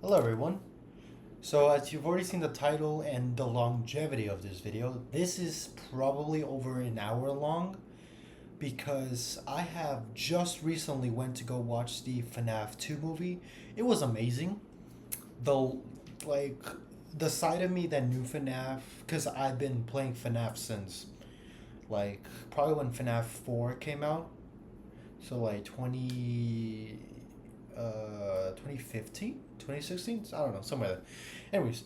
Hello everyone. So as you've already seen the title and the longevity of this video, this is probably over an hour long because I have just recently went to go watch the Fnaf 2 movie. It was amazing. Though like the side of me that knew Fnaf cuz I've been playing Fnaf since like probably when Fnaf 4 came out. So like 2015, 2016. I don't know, somewhere there. Anyways,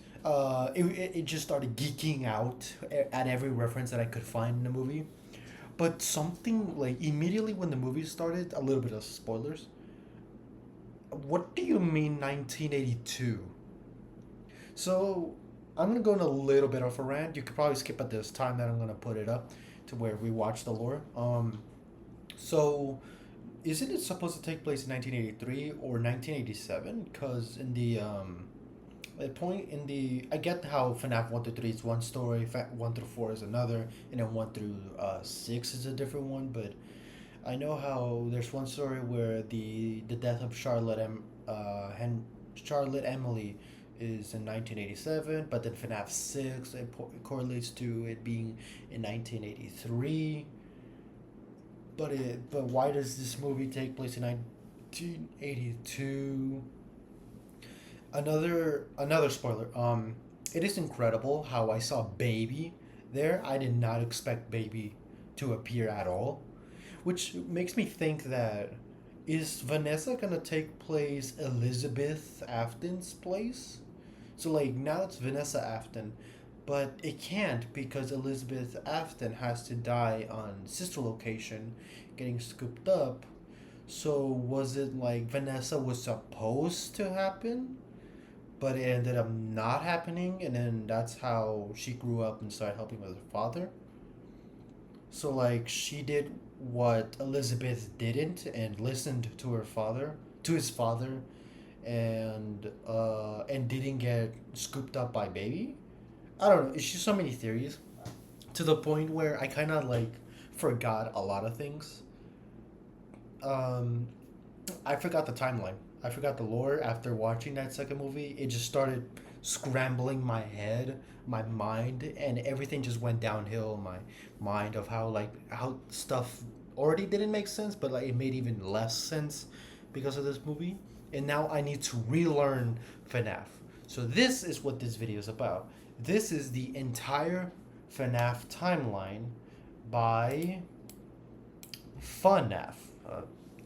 it just started geeking out at every reference that I could find in the movie. But something like immediately when the movie started, a little bit of spoilers. What do you mean 1982? So I'm gonna go in a little bit of a rant. You could probably skip at this time that I'm gonna put it up to where we watch the lore. So isn't it supposed to take place in 1983 or 1987? Because in the point in the I get how FNAF 1 through 3 is one story, 1 through 4 is another, and then 1 through 6 is a different one. But I know how there's one story where the death of Charlotte Emily is in 1987, but then FNAF 6 it correlates to it being in 1983. But why does this movie take place in 1982? Another spoiler. It is incredible how I saw Baby there. I did not expect Baby to appear at all, which makes me think that is Vanessa gonna take place Elizabeth Afton's place? So like now it's Vanessa Afton, but it can't because Elizabeth Afton has to die on sister location, getting scooped up. So was it like Vanessa was supposed to happen, but it ended up not happening, and then that's how she grew up and started helping with her father? So like she did what Elizabeth didn't and listened to her father, to his father, and didn't get scooped up by Baby. I don't know. It's just so many theories to the point where I kind of like forgot a lot of things. Um, I forgot the timeline. I forgot the lore after watching that second movie. It just started scrambling my head, my mind, and everything just went downhill in my mind of how stuff already didn't make sense, but like it made even less sense because of this movie. And now I need to relearn FNAF. So this is what this video is about. This is the entire FNAF timeline by Fnaf,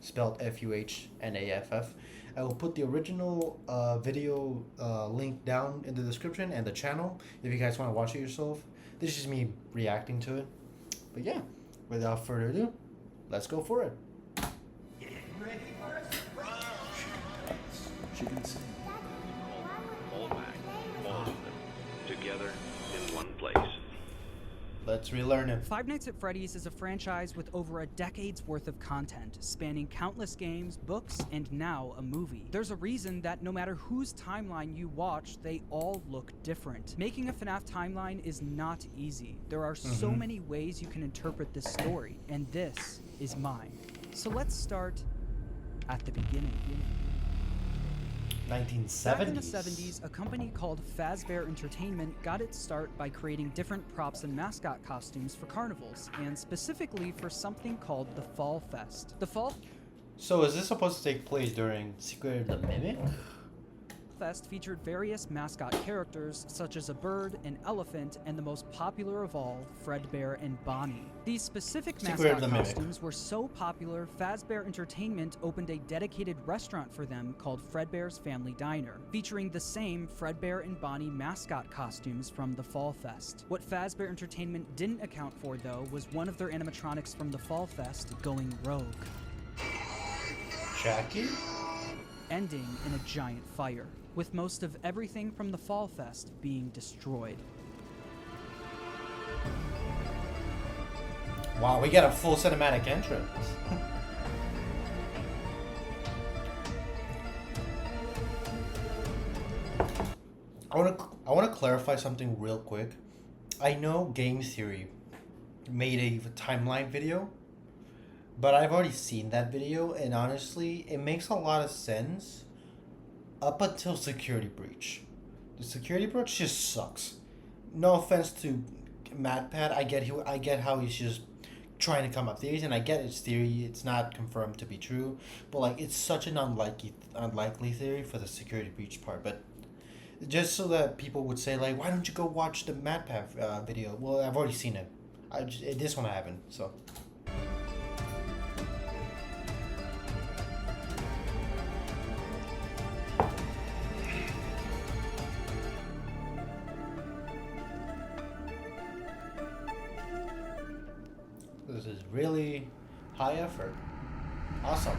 spelled FUHNAFF. I will put the original video link down in the description and the channel if you guys want to watch it yourself. This is just me reacting to it. But yeah, without further ado, let's go for it. She can sing. All back, all of them, together in one place. Let's relearn it. Five Nights at Freddy's is a franchise with over a decade's worth of content, spanning countless games, books, and now a movie. There's a reason that no matter whose timeline you watch, they all look different. Making a FNAF timeline is not easy. There are so many ways you can interpret this story, and this is mine. So let's start at the beginning. Back in the 1970s. 70s, a company called Fazbear Entertainment got its start by creating different props and mascot costumes for carnivals, and specifically for something called the Fall Fest. The Fall So is this supposed to take place during Secret of the Mimic? Fest featured various mascot characters such as a bird, an elephant, and the most popular of all, Fredbear and Bonnie. These specific Secret of mascot the Mimic. costumes were so popular, Fazbear Entertainment opened a dedicated restaurant for them called Fredbear's Family Diner, featuring the same Fredbear and Bonnie mascot costumes from the Fall Fest. What Fazbear Entertainment didn't account for, though, was one of their animatronics from the Fall Fest going rogue, Jackie? ending in a giant fire, with most of everything from the Fall Fest being destroyed. Wow, we got a full cinematic entrance. I want to clarify something real quick. I know Game Theory made a timeline video, but I've already seen that video, and honestly, it makes a lot of sense. up until Security Breach. The Security Breach just sucks. No offense to MatPat, I get how he's just trying to come up theories, and I get his theory. It's not confirmed to be true, but like it's such an unlikely theory for the Security Breach part. But just so that people would say like, why don't you go watch the MatPat video? Well, I've already seen it. This one I haven't. So. This is really high effort. Awesome.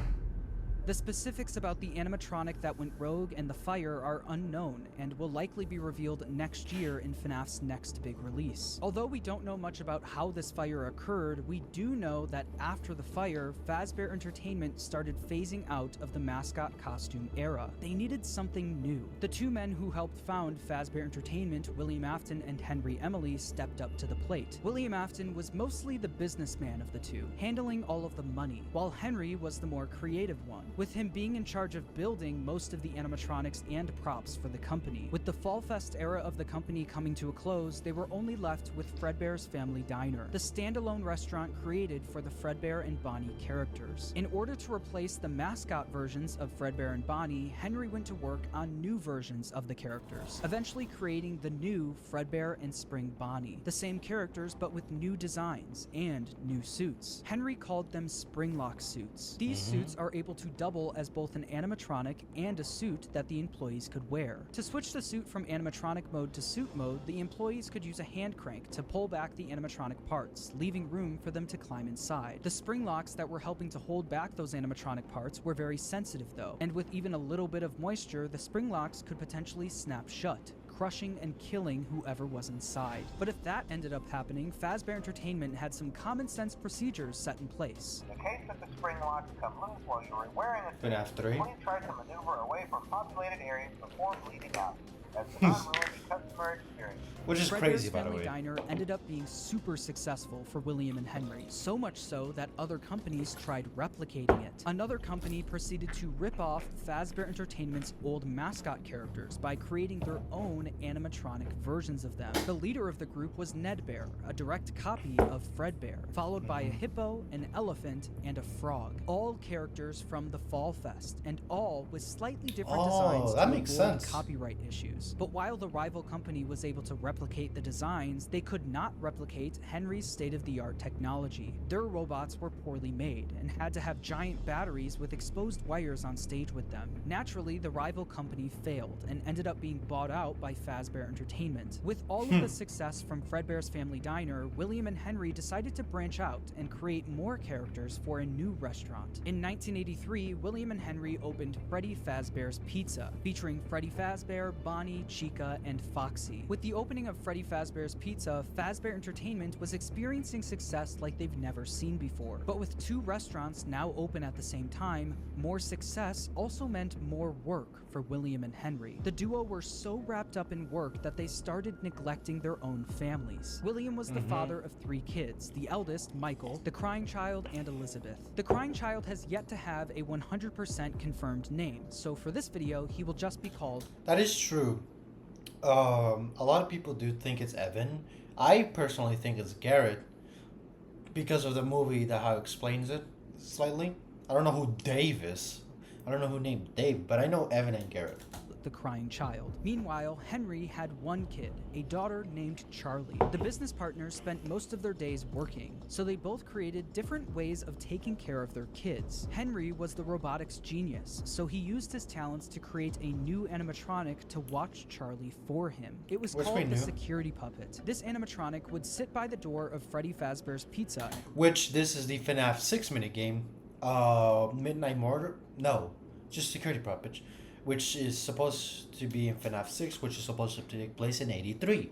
The specifics about the animatronic that went rogue and the fire are unknown and will likely be revealed next year in FNAF's next big release. Although we don't know much about how this fire occurred, we do know that after the fire, Fazbear Entertainment started phasing out of the mascot costume era. They needed something new. The two men who helped found Fazbear Entertainment, William Afton and Henry Emily, stepped up to the plate. William Afton was mostly the businessman of the two, handling all of the money, while Henry was the more creative one, with him being in charge of building most of the animatronics and props for the company. With the Fall Fest era of the company coming to a close, they were only left with Fredbear's Family Diner, the standalone restaurant created for the Fredbear and Bonnie characters. In order to replace the mascot versions of Fredbear and Bonnie, Henry went to work on new versions of the characters, eventually creating the new Fredbear and Spring Bonnie, the same characters but with new designs and new suits. Henry called them Springlock suits. These suits are able to double as both an animatronic and a suit that the employees could wear. To switch the suit from animatronic mode to suit mode, the employees could use a hand crank to pull back the animatronic parts, leaving room for them to climb inside. The spring locks that were helping to hold back those animatronic parts were very sensitive though, and with even a little bit of moisture, the spring locks could potentially snap shut, crushing and killing whoever was inside. But if that ended up happening, Fazbear Entertainment had some common sense procedures set in place. In the case that the spring locks come loose while you are wearing a suit, Fnaf 3. please try to maneuver away from populated areas before bleeding out. That does not ruin the customer experience. Which is Fredbear's crazy, by the Family way. Diner ended up being super successful for William and Henry, so much so that other companies tried replicating it. Another company proceeded to rip off Fazbear Entertainment's old mascot characters by creating their own animatronic versions of them. The leader of the group was Ned Bear, a direct copy of Fredbear, followed by a hippo, an elephant, and a frog. All characters from the Fall Fest, and all with slightly different designs that to makes avoid sense. copyright issues. But while the rival company was able to replicate the designs, they could not replicate Henry's state-of-the-art technology. Their robots were poorly made and had to have giant batteries with exposed wires on stage with them. Naturally, the rival company failed and ended up being bought out by Fazbear Entertainment. With all of the success from Fredbear's Family Diner, William and Henry decided to branch out and create more characters for a new restaurant. In 1983, William and Henry opened Freddy Fazbear's Pizza, featuring Freddy Fazbear, Bonnie, Chica, and Foxy. With the opening of Freddy Fazbear's Pizza, Fazbear Entertainment was experiencing success like they've never seen before. But with two restaurants now open at the same time, more success also meant more work for William and Henry. The duo were so wrapped up in work that they started neglecting their own families. William was the father of 3 kids, the eldest, Michael, the crying child, and Elizabeth. The crying child has yet to have a 100% confirmed name, so for this video, he will just be called... That is true. A lot of people do think it's Evan. I personally think it's Garrett because of the movie that how it explains it slightly. I don't know who Dave is. I don't know who named Dave, but I know Evan and Garrett. the crying child. Meanwhile, Henry had one kid, a daughter named Charlie. The business partners spent most of their days working, so they both created different ways of taking care of their kids. Henry was the robotics genius, so he used his talents to create a new animatronic to watch Charlie for him. It was called the Security Puppet. This animatronic would sit by the door of Freddy Fazbear's Pizza. Which, this is the FNAF 6 minigame. Midnight Murder? No, just Security Puppet, which is supposed to be in FNAF 6, which is supposed to take place in 83.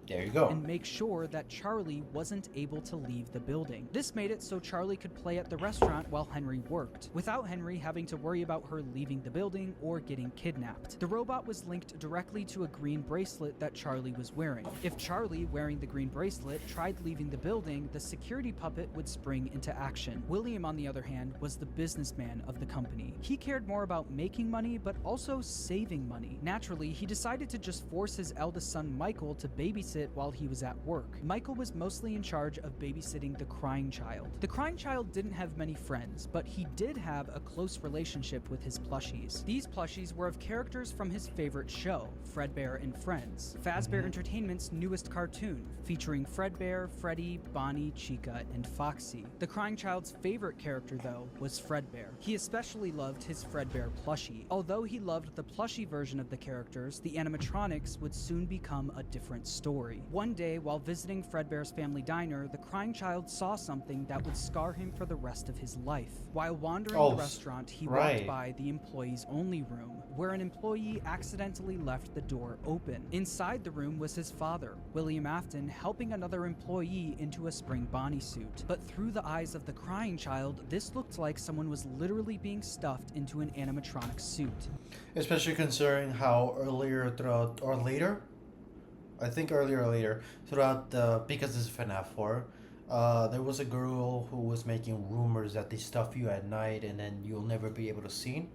There you go. and make sure that Charlie wasn't able to leave the building. This made it so Charlie could play at the restaurant while Henry worked, without Henry having to worry about her leaving the building or getting kidnapped. The robot was linked directly to a green bracelet that Charlie was wearing. If Charlie, wearing the green bracelet, tried leaving the building, the security puppet would spring into action. William, on the other hand, was the businessman of the company. He cared more about making money, but also saving money. Naturally, he decided to just force his eldest son Michael to babysit while he was at work. Michael was mostly in charge of babysitting the crying child. The crying child didn't have many friends, but he did have a close relationship with his plushies. These plushies were of characters from his favorite show, Fredbear and Friends, Fazbear Entertainment's newest cartoon, featuring Fredbear, Freddy, Bonnie, Chica, and Foxy. The crying child's favorite character, though, was Fredbear. He especially loved his Fredbear plushie. Although he loved the plushie version of the characters, the animatronics would soon become a different story. One day, while visiting Fredbear's family diner, the crying child saw something that would scar him for the rest of his life. While wandering the restaurant, he walked by the employees only room, where an employee accidentally left the door open. Inside the room was his father, William Afton, helping another employee into a spring Bonnie suit. But through the eyes of the crying child, this looked like someone was literally being stuffed into an animatronic suit. Especially considering how earlier throughout, or later, I think earlier or later, throughout because this is Fnaf 4, there was a girl who was making rumors that they stuff you at night and then you'll never be able to see.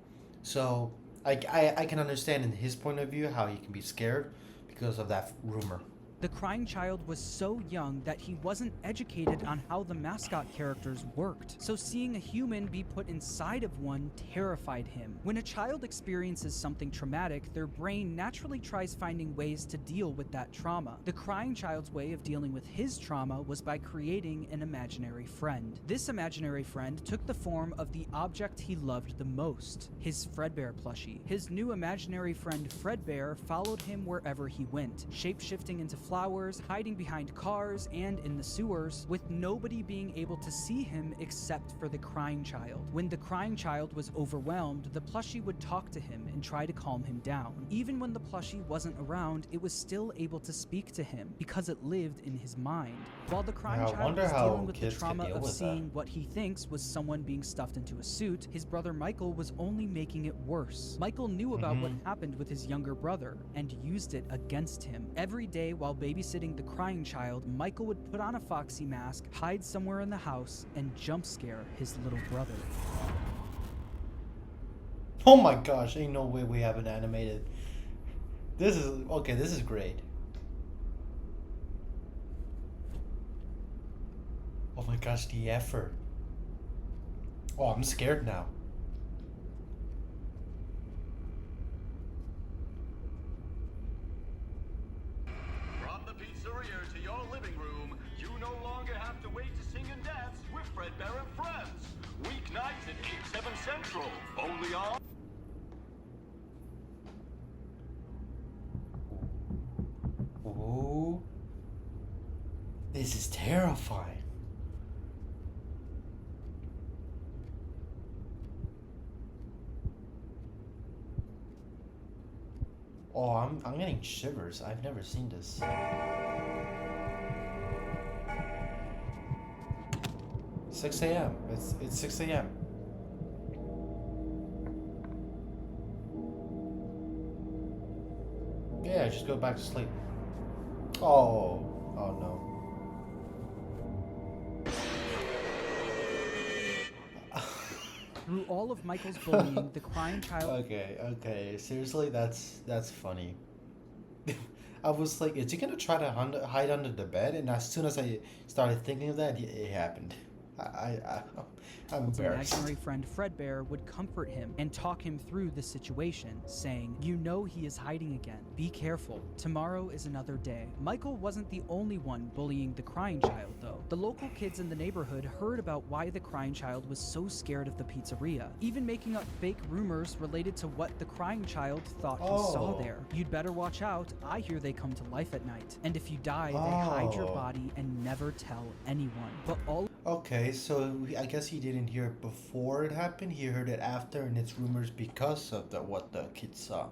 So I can understand in his point of view how he can be scared because of that rumor. The crying child was so young that he wasn't educated on how the mascot characters worked, so seeing a human be put inside of one terrified him. When a child experiences something traumatic, their brain naturally tries finding ways to deal with that trauma. The crying child's way of dealing with his trauma was by creating an imaginary friend. This imaginary friend took the form of the object he loved the most, his Fredbear plushie. His new imaginary friend Fredbear followed him wherever he went, shape-shifting into flowers, hiding behind cars and in the sewers, with nobody being able to see him except for the crying child. When the crying child was overwhelmed, the plushie would talk to him and try to calm him down. Even when the plushie wasn't around, it was still able to speak to him because it lived in his mind. While the crying child was dealing with the trauma of seeing what he thinks was someone being stuffed into a suit, his brother Michael was only making it worse. Michael knew about what happened with his younger brother and used it against him. Every day while babysitting the crying child, Michael would put on a Foxy mask, hide somewhere in the house, and jump scare his little brother. Oh my gosh, ain't no way we haven't animated. This is great. Oh my gosh, the effort. Oh, I'm scared now. From the pizzeria to your living room, you no longer have to wait to sing and dance with Fredbear and Friends. Weeknights at 8, 7 Central, only on... Ooh. This is terrifying. Oh, I'm getting shivers. I've never seen this. 6 a.m. It's 6 a.m. Yeah, just go back to sleep. Oh no. Through all of Michael's bullying, the crying child... Okay. Seriously, that's funny. I was like, is he gonna try to hide under the bed? And as soon as I started thinking of that, it happened. I'm His embarrassed. imaginary friend Fredbear would comfort him and talk him through the situation, saying, "You know he is hiding again. Be careful. Tomorrow is another day." Michael wasn't the only one bullying the crying child, though. The local kids in the neighborhood heard about why the crying child was so scared of the pizzeria, even making up fake rumors related to what the crying child thought he saw there. "You'd better watch out. I hear they come to life at night. And if you die, they hide your body and never tell anyone." But all... Okay, so I guess he didn't hear it before it happened. He heard it after, and it's rumors because of what the kids saw.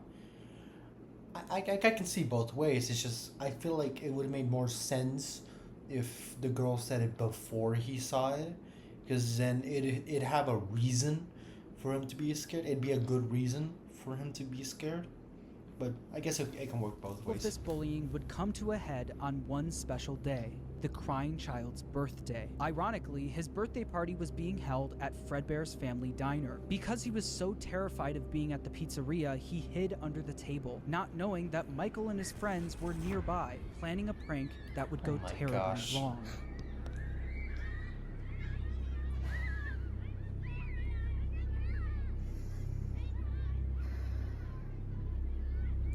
I can see both ways. It's just I feel like it would have made more sense if the girl said it before he saw it, because then it'd have a reason for him to be scared. It'd be a good reason for him to be scared. But I guess it can work both All of ways. this bullying would come to a head on one special day, the crying child's birthday. Ironically, his birthday party was being held at Fredbear's family diner. Because he was so terrified of being at the pizzeria, he hid under the table, not knowing that Michael and his friends were nearby, planning a prank that would go my terribly gosh. wrong.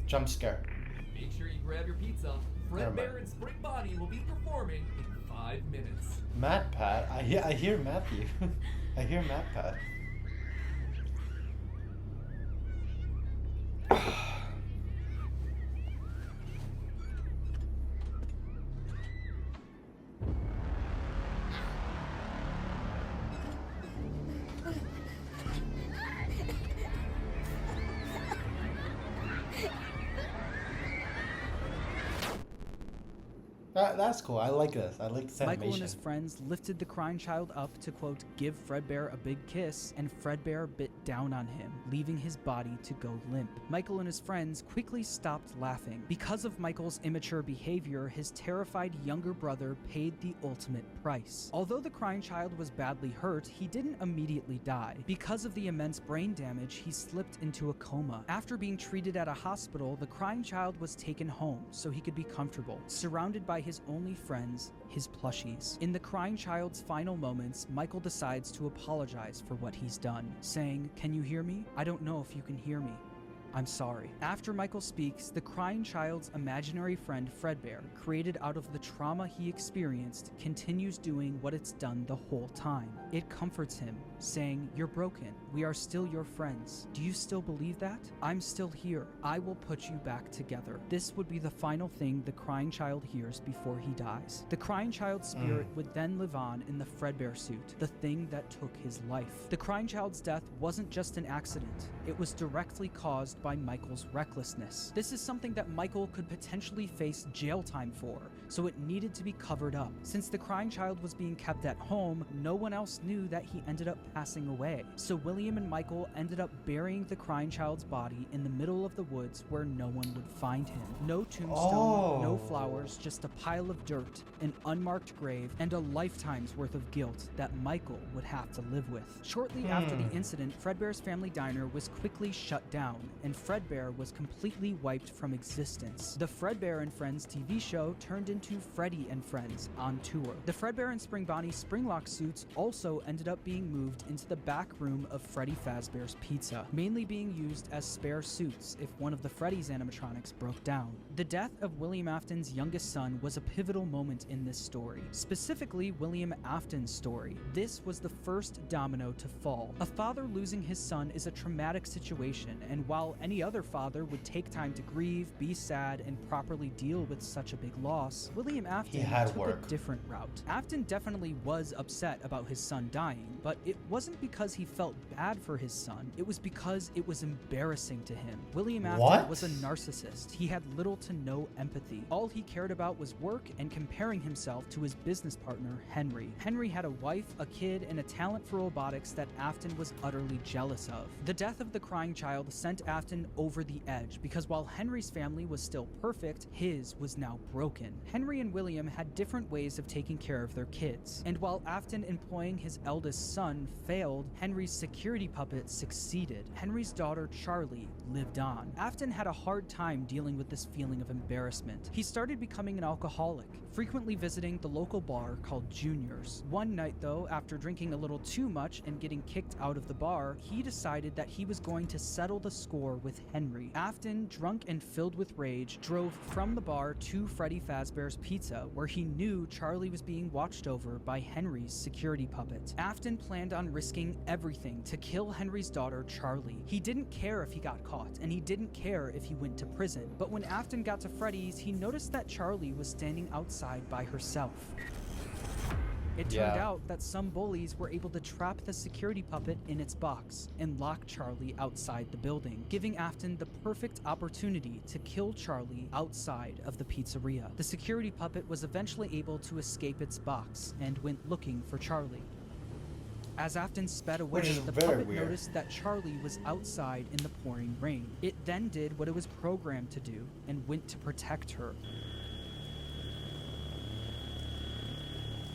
Jump scare. Make sure you grab your pizza. Never mind. Fredbear and Spring Bonnie will be performing in 5 minutes. Matt Pat. I hear Matthew. I hear Matt Pat. That's cool. I like this. I like this animation. Michael and his friends lifted the crying child up to, quote, give Fredbear a big kiss, and Fredbear bit down on him, leaving his body to go limp. Michael and his friends quickly stopped laughing. Because of Michael's immature behavior, his terrified younger brother paid the ultimate price. Although the crying child was badly hurt, he didn't immediately die. Because of the immense brain damage, he slipped into a coma. After being treated at a hospital, the crying child was taken home so he could be comfortable, surrounded by his only friends, his plushies. In the crying child's final moments, Michael decides to apologize for what he's done, saying, "Can you hear me? I don't know if you can hear me. I'm sorry." After Michael speaks, the crying child's imaginary friend Fredbear, created out of the trauma he experienced, continues doing what it's done the whole time. It comforts him, saying, "You're broken. We are still your friends. Do you still believe that? I'm still here. I will put you back together." This would be the final thing the crying child hears before he dies. The crying child's spirit would then live on in the Fredbear suit, the thing that took his life. The crying child's death wasn't just an accident. It was directly caused by Michael's recklessness. This is something that Michael could potentially face jail time for, so it needed to be covered up. Since the crying child was being kept at home, no one else knew that he ended up passing away. So William and Michael ended up burying the crying child's body in the middle of the woods where no one would find him. No tombstone, no flowers, just a pile of dirt, an unmarked grave, and a lifetime's worth of guilt that Michael would have to live with. Shortly after the incident, Fredbear's family diner was quickly shut down, and Fredbear was completely wiped from existence. The Fredbear and Friends TV show turned into Freddy and Friends on tour. The Fredbear and Spring Bonnie Springlock suits also ended up being moved into the back room of Freddy Fazbear's Pizza, mainly being used as spare suits if one of the Freddy's animatronics broke down. The death of William Afton's youngest son was a pivotal moment in this story, specifically William Afton's story. This was the first domino to fall. A father losing his son is a traumatic situation, and while any other father would take time to grieve, be sad, and properly deal with such a big loss, William Afton took a different route. Afton definitely was upset about his son dying, but it wasn't because he felt bad for his son, it was because it was embarrassing to him. William Afton was a narcissist. He had little to no empathy. All he cared about was work and comparing himself to his business partner, Henry. Henry had a wife, a kid, and a talent for robotics that Afton was utterly jealous of. The death of the crying child sent Afton over the edge because while Henry's family was still perfect, his was now broken. Henry and William had different ways of taking care of their kids, and while Afton employing his eldest son failed, Henry's security puppet succeeded. Henry's daughter, Charlie, lived on. Afton had a hard time dealing with this feeling of embarrassment. He started becoming an alcoholic, frequently visiting the local bar called Junior's. One night, though, after drinking a little too much and getting kicked out of the bar, he decided that he was going to settle the score with Henry. Afton, drunk and filled with rage, drove from the bar to Freddy Fazbear's Pizza, where he knew Charlie was being watched over by Henry's security puppet. Afton planned on risking everything to kill Henry's daughter, Charlie. He didn't care if he got caught, and he didn't care if he went to prison. But when Afton got to Freddy's, he noticed that Charlie was standing outside by herself. It turned Yeah. out that some bullies were able to trap the security puppet in its box and lock Charlie outside the building, giving Afton the perfect opportunity to kill Charlie outside of the pizzeria. The security puppet was eventually able to escape its box and went looking for Charlie. As Afton sped away, Which is the very puppet weird. noticed that Charlie was outside in the pouring rain. It then did what it was programmed to do and went to protect her.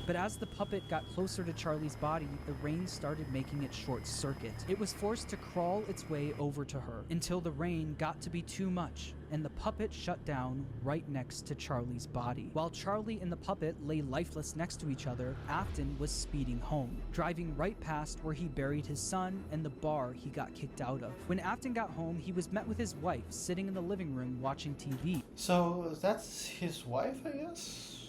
But as the puppet got closer to Charlie's body, the rain started making it short circuit. It was forced to crawl its way over to her until the rain got to be too much and the puppet shut down right next to Charlie's body. While Charlie and the puppet lay lifeless next to each other, Afton was speeding home, driving right past where he buried his son and the bar he got kicked out of. When Afton got home, he was met with his wife sitting in the living room watching TV. So that's his wife, I guess?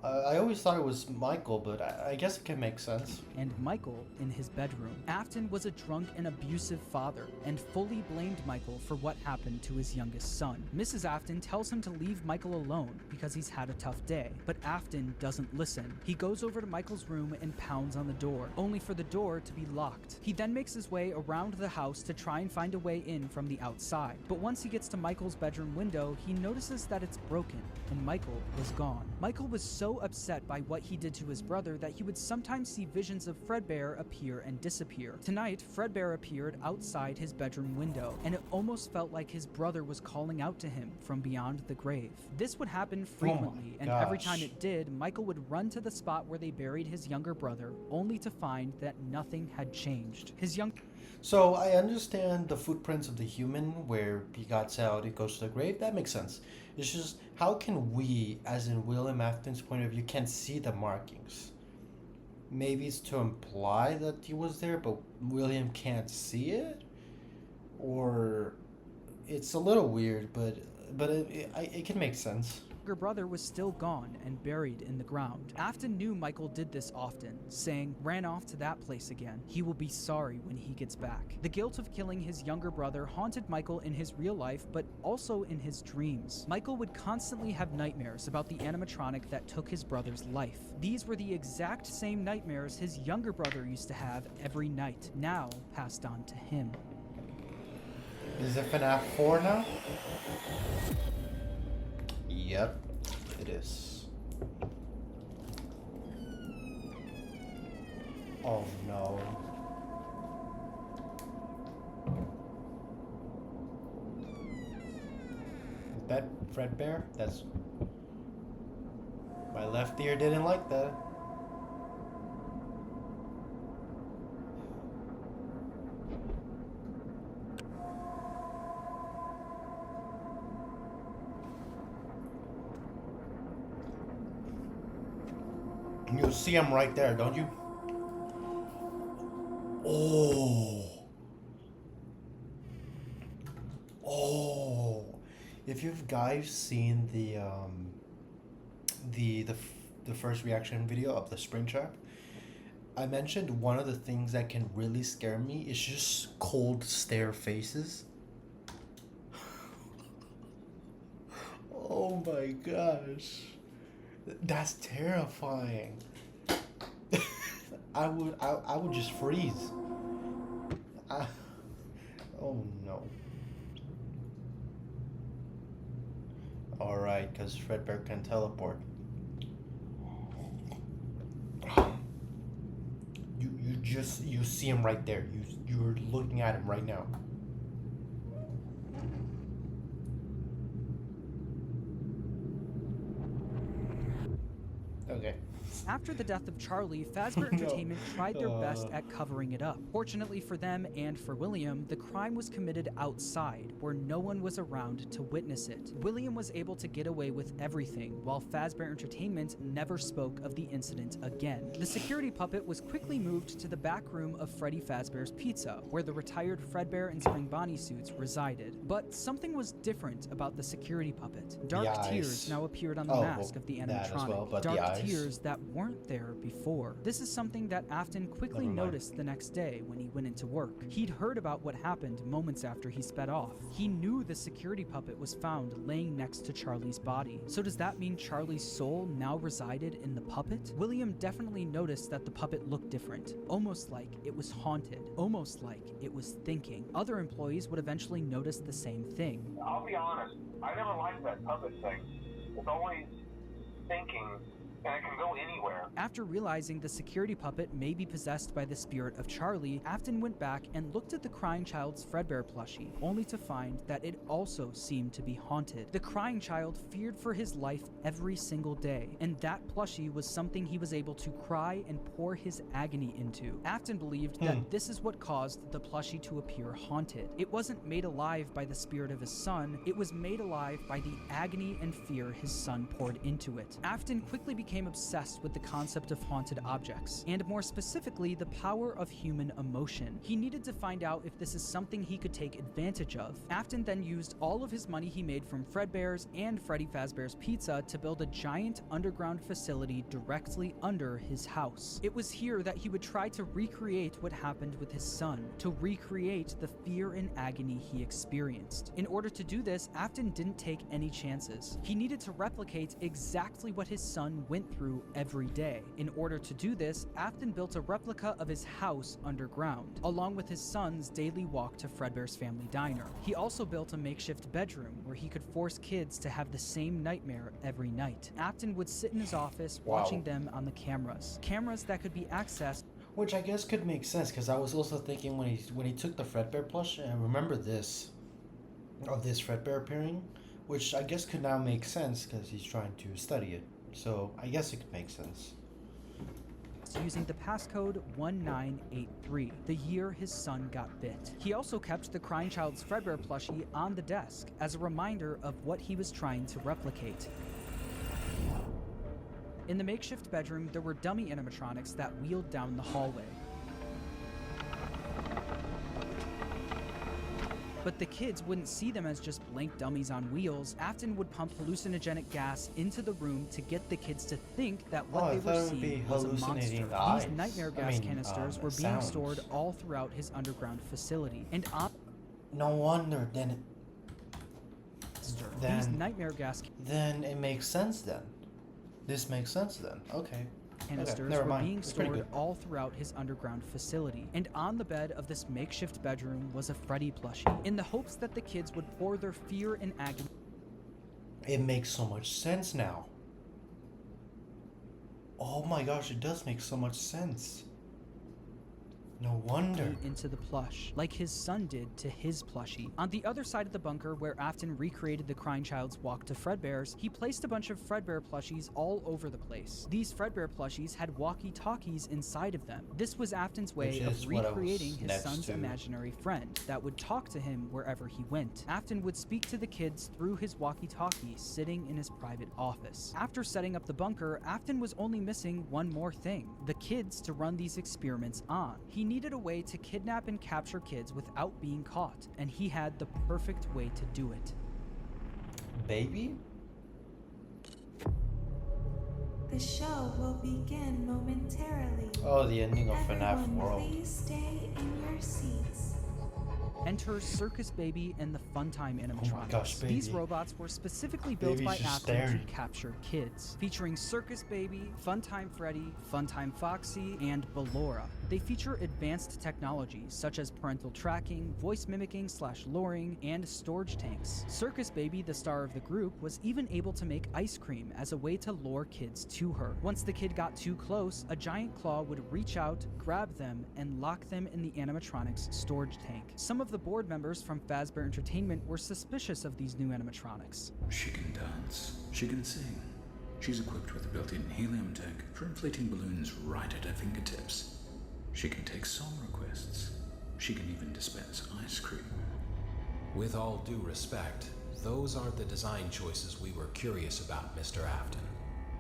I always thought it was Michael, but I guess it can make sense. And Michael in his bedroom. Afton was a drunk and abusive father and fully blamed Michael for what happened to his youngest son. Mrs. Afton tells him to leave Michael alone because he's had a tough day, but Afton doesn't listen. He goes over to Michael's room and pounds on the door, only for the door to be locked. He then makes his way around the house to try and find a way in from the outside. But once he gets to Michael's bedroom window, he notices that it's broken and Michael was gone. Michael was so upset by what he did to his brother that he would sometimes see visions of Fredbear appear and disappear. Tonight, Fredbear appeared outside his bedroom window, and it almost felt like his brother was calling out to him from beyond the grave. This would happen frequently, and every time it did, Michael would run to the spot where they buried his younger brother, only to find that nothing had changed. So I understand the footprints of the human where he got out, it goes to the grave. That makes sense. It's just, how can we, as in William Afton's point of view, can see the markings? Maybe it's to imply that he was there, but William can't see it? Or it's a little weird, but it can make sense. Brother was still gone and buried in the ground. Afton knew Michael did this often, saying, "Ran off to that place again. He will be sorry when he gets back." The guilt of killing his younger brother haunted Michael in his real life, but also in his dreams. Michael would constantly have nightmares about the animatronic that took his brother's life. These were the exact same nightmares his younger brother used to have every night, now passed on to him. Is it Fnaf 4 now? Yep, it is. Oh no. Is that Fredbear? That's... My left ear didn't like that. You see him right there, don't you? Oh. Oh. If you've guys seen the first reaction video of the spring trap, I mentioned one of the things that can really scare me is just cold stare faces. Oh my gosh. That's terrifying. I would just freeze. Oh no. Alright, because Fredbear can teleport. You see him right there. You're looking at him right now. Okay. After the death of Charlie, Fazbear Entertainment tried their best at covering it up. Fortunately for them and for William, the crime was committed outside, where no one was around to witness it. William was able to get away with everything, while Fazbear Entertainment never spoke of the incident again. The security puppet was quickly moved to the back room of Freddy Fazbear's Pizza, where the retired Fredbear and Spring Bonnie suits resided. But something was different about the security puppet. Dark tears now appeared on the mask of the animatronic. That as well, but Dark the eyes. tears that weren't there before. This is something that Afton quickly Never mind. noticed the next day when he went into work. He'd heard about what happened moments after he sped off. He knew the security puppet was found laying next to Charlie's body. So does that mean Charlie's soul now resided in the puppet? William definitely noticed that the puppet looked different, almost like it was haunted, almost like it was thinking. Other employees would eventually notice the same thing. I'll be honest, I never liked that puppet thing. It's always thinking, and it can go anywhere. After realizing the security puppet may be possessed by the spirit of Charlie, Afton went back and looked at the crying child's Fredbear plushie, only to find that it also seemed to be haunted. The crying child feared for his life every single day, and that plushie was something he was able to cry and pour his agony into. Afton believed that this is what caused the plushie to appear haunted. It wasn't made alive by the spirit of his son, it was made alive by the agony and fear his son poured into it. Afton quickly became obsessed with the concept of haunted objects, and more specifically, the power of human emotion. He needed to find out if this is something he could take advantage of. Afton then used all of his money he made from Fredbear's and Freddy Fazbear's Pizza to build a giant underground facility directly under his house. It was here that he would try to recreate what happened with his son, to recreate the fear and agony he experienced. In order to do this, Afton didn't take any chances. He needed to replicate exactly what his son went through every day. In order to do this, Afton built a replica of his house underground, along with his son's daily walk to Fredbear's family diner. He also built a makeshift bedroom where he could force kids to have the same nightmare every night. Afton would sit in his office watching them on the cameras that could be accessed. Which I guess could make sense, because I was also thinking when he took the Fredbear plush, and I remember this Fredbear appearing, which I guess could now make sense because he's trying to study it. So I guess it could make sense. Using the passcode 1983, the year his son got bit. He also kept the crying child's Fredbear plushie on the desk as a reminder of what he was trying to replicate. In the makeshift bedroom, there were dummy animatronics that wheeled down the hallway. But the kids wouldn't see them as just blank dummies on wheels. Afton would pump hallucinogenic gas into the room to get the kids to think that what they were seeing was a monster. These nightmare gas canisters were being stored all throughout his underground facility. And no wonder these nightmare gas then it makes sense then. This makes sense then. Okay. Canisters were being stored all throughout his underground facility, and on the bed of this makeshift bedroom was a Freddy plushie, in the hopes that the kids would pour their fear and agony. It makes so much sense now. Oh my gosh, it does make so much sense. No wonder. Into the plush, like his son did to his plushie. On the other side of the bunker, where Afton recreated the crying child's walk to Fredbear's, he placed a bunch of Fredbear plushies all over the place. These Fredbear plushies had walkie-talkies inside of them. This was Afton's way of recreating his son's imaginary friend that would talk to him wherever he went. Afton would speak to the kids through his walkie-talkie sitting in his private office. After setting up the bunker, Afton was only missing one more thing: the kids to run these experiments on. He needed a way to kidnap and capture kids without being caught, and he had the perfect way to do it. Baby? The show will begin momentarily. Oh, the ending of Fnaf Everyone, World. please stay in your seats. Enter Circus Baby and the Funtime animatronics. Oh my gosh, Baby. These robots were specifically built Baby's by just Afton staring. to capture kids, featuring Circus Baby, Funtime Freddy, Funtime Foxy, and Ballora. They feature advanced technologies such as parental tracking, voice mimicking / luring, and storage tanks. Circus Baby, the star of the group, was even able to make ice cream as a way to lure kids to her. Once the kid got too close, a giant claw would reach out, grab them, and lock them in the animatronics storage tank. Some of the board members from Fazbear Entertainment were suspicious of these new animatronics. She can dance. She can sing. She's equipped with a built-in helium tank for inflating balloons right at her fingertips. She can take song requests. She can even dispense ice cream. With all due respect, those aren't the design choices we were curious about, Mr. Afton.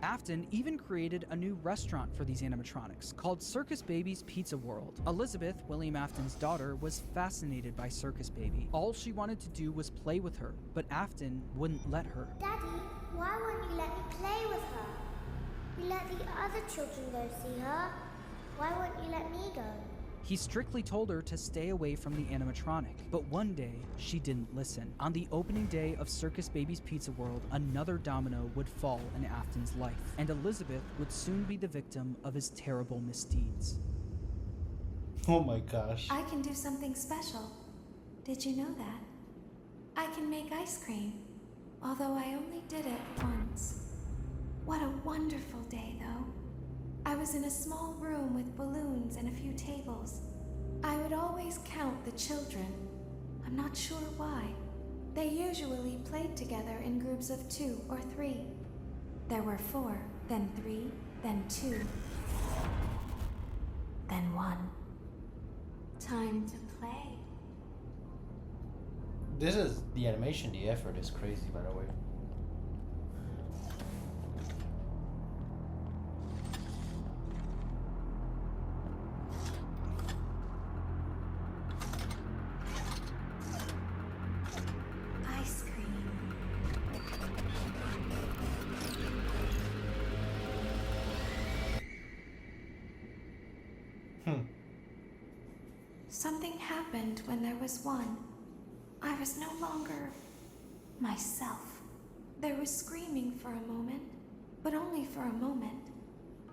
Afton even created a new restaurant for these animatronics called Circus Baby's Pizza World. Elizabeth, William Afton's daughter, was fascinated by Circus Baby. All she wanted to do was play with her, but Afton wouldn't let her. Daddy, why won't you let me play with her? You let the other children go see her. Why won't you let me go? He strictly told her to stay away from the animatronic, but one day she didn't listen. On the opening day of Circus Baby's Pizza World, another domino would fall in Afton's life, and Elizabeth would soon be the victim of his terrible misdeeds. Oh my gosh. I can do something special. Did you know that? I can make ice cream, although I only did it once. What a wonderful day, though. I was in a small room with balloons and a few tables. I would always count the children. I'm not sure why. They usually played together in groups of 2 or 3. There were 4, then 3, then 2, then 1. Time to play. This is the animation, the effort is crazy, by the way. Ice cream. Something happened when there was one. I was no longer myself. There was screaming for a moment, but only for a moment.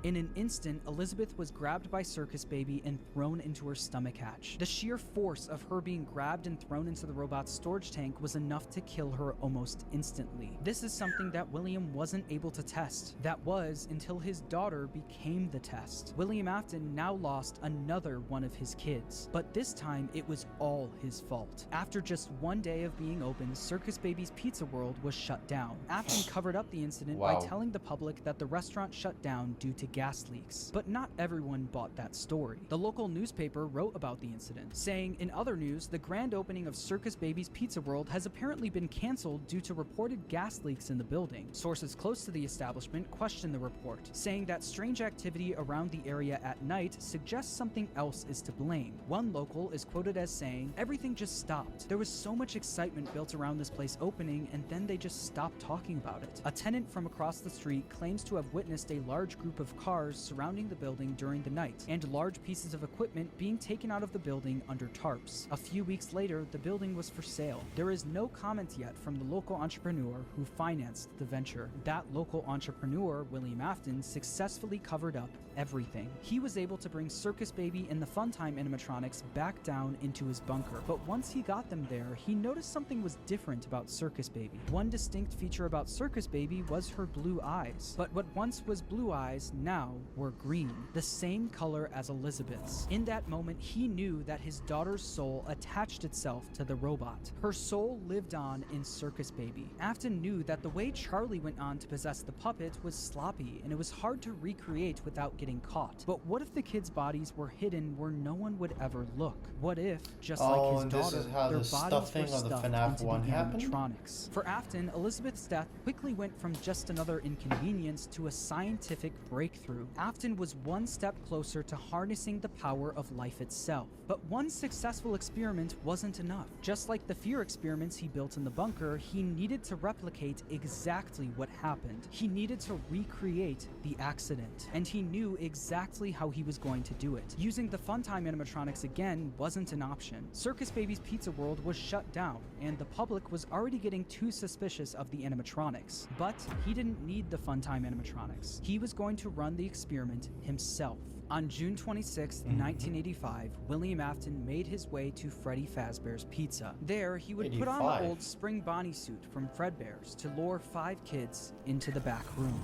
In an instant, Elizabeth was grabbed by Circus Baby and thrown into her stomach hatch. The sheer force of her being grabbed and thrown into the robot's storage tank was enough to kill her almost instantly. This is something that William wasn't able to test. That was until his daughter became the test. William Afton now lost another one of his kids, but this time it was all his fault. After just one day of being open, Circus Baby's Pizza World was shut down. Afton covered up the incident by telling the public that the restaurant shut down due to gas leaks. But not everyone bought that story. The local newspaper wrote about the incident, saying, in other news, the grand opening of Circus Baby's Pizza World has apparently been canceled due to reported gas leaks in the building. Sources close to the establishment questioned the report, saying that strange activity around the area at night suggests something else is to blame. One local is quoted as saying, everything just stopped. There was so much excitement built around this place opening, and then they just stopped talking about it. A tenant from across the street claims to have witnessed a large group of cars surrounding the building during the night, and large pieces of equipment being taken out of the building under tarps. A few weeks later, the building was for sale. There is no comment yet from the local entrepreneur who financed the venture. That local entrepreneur, William Afton, successfully covered up everything. He was able to bring Circus Baby and the Funtime animatronics back down into his bunker, but once he got them there, he noticed something was different about Circus Baby. One distinct feature about Circus Baby was her blue eyes, but what once was blue eyes now were green, the same color as Elizabeth's. In that moment, he knew that his daughter's soul attached itself to the robot. Her soul lived on in Circus Baby. Afton knew that the way Charlie went on to possess the puppet was sloppy, and it was hard to recreate without getting caught. But what if the kids' bodies were hidden where no one would ever look? What if, just like his daughter, their bodies were stuffed into the animatronics? For Afton, Elizabeth's death quickly went from just another inconvenience to a scientific breakthrough. Afton was one step closer to harnessing the power of life itself. But one successful experiment wasn't enough. Just like the fear experiments he built in the bunker, he needed to replicate exactly what happened. He needed to recreate the accident, and he knew exactly how he was going to do it. Using the Funtime animatronics again wasn't an option. Circus Baby's Pizza World was shut down, and the public was already getting too suspicious of the animatronics. But he didn't need the Funtime animatronics. He was going to run the experiment himself. On June 26, 1985, William Afton made his way to Freddy Fazbear's Pizza. There, he would put on the old spring Bonnie suit from Fredbear's to lure 5 kids into the back room.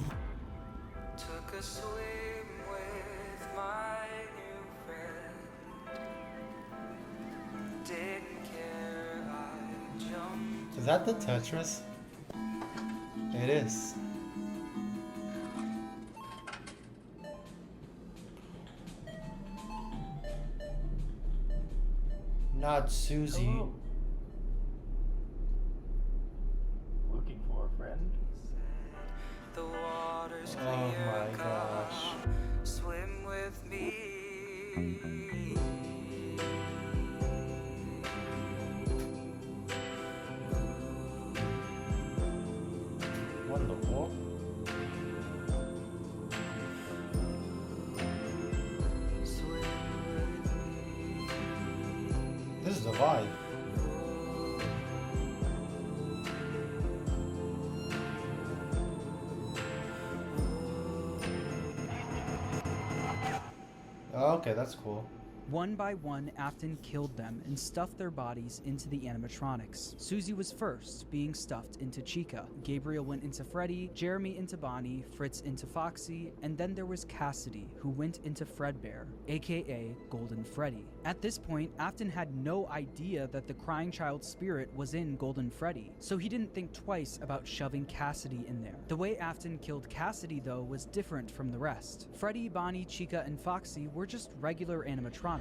Took a swim with my new friend. Didn't care, I jumped. Is that the Tetris? It is. Not Susie. Hello. Looking for a friend? The water's Oh clear, my gosh. swim with me. What in the world? Okay, that's cool. One by one, Afton killed them and stuffed their bodies into the animatronics. Susie was first, being stuffed into Chica. Gabriel went into Freddy, Jeremy into Bonnie, Fritz into Foxy, and then there was Cassidy, who went into Fredbear, aka Golden Freddy. At this point, Afton had no idea that the crying child spirit was in Golden Freddy, so he didn't think twice about shoving Cassidy in there. The way Afton killed Cassidy, though, was different from the rest. Freddy, Bonnie, Chica, and Foxy were just regular animatronics.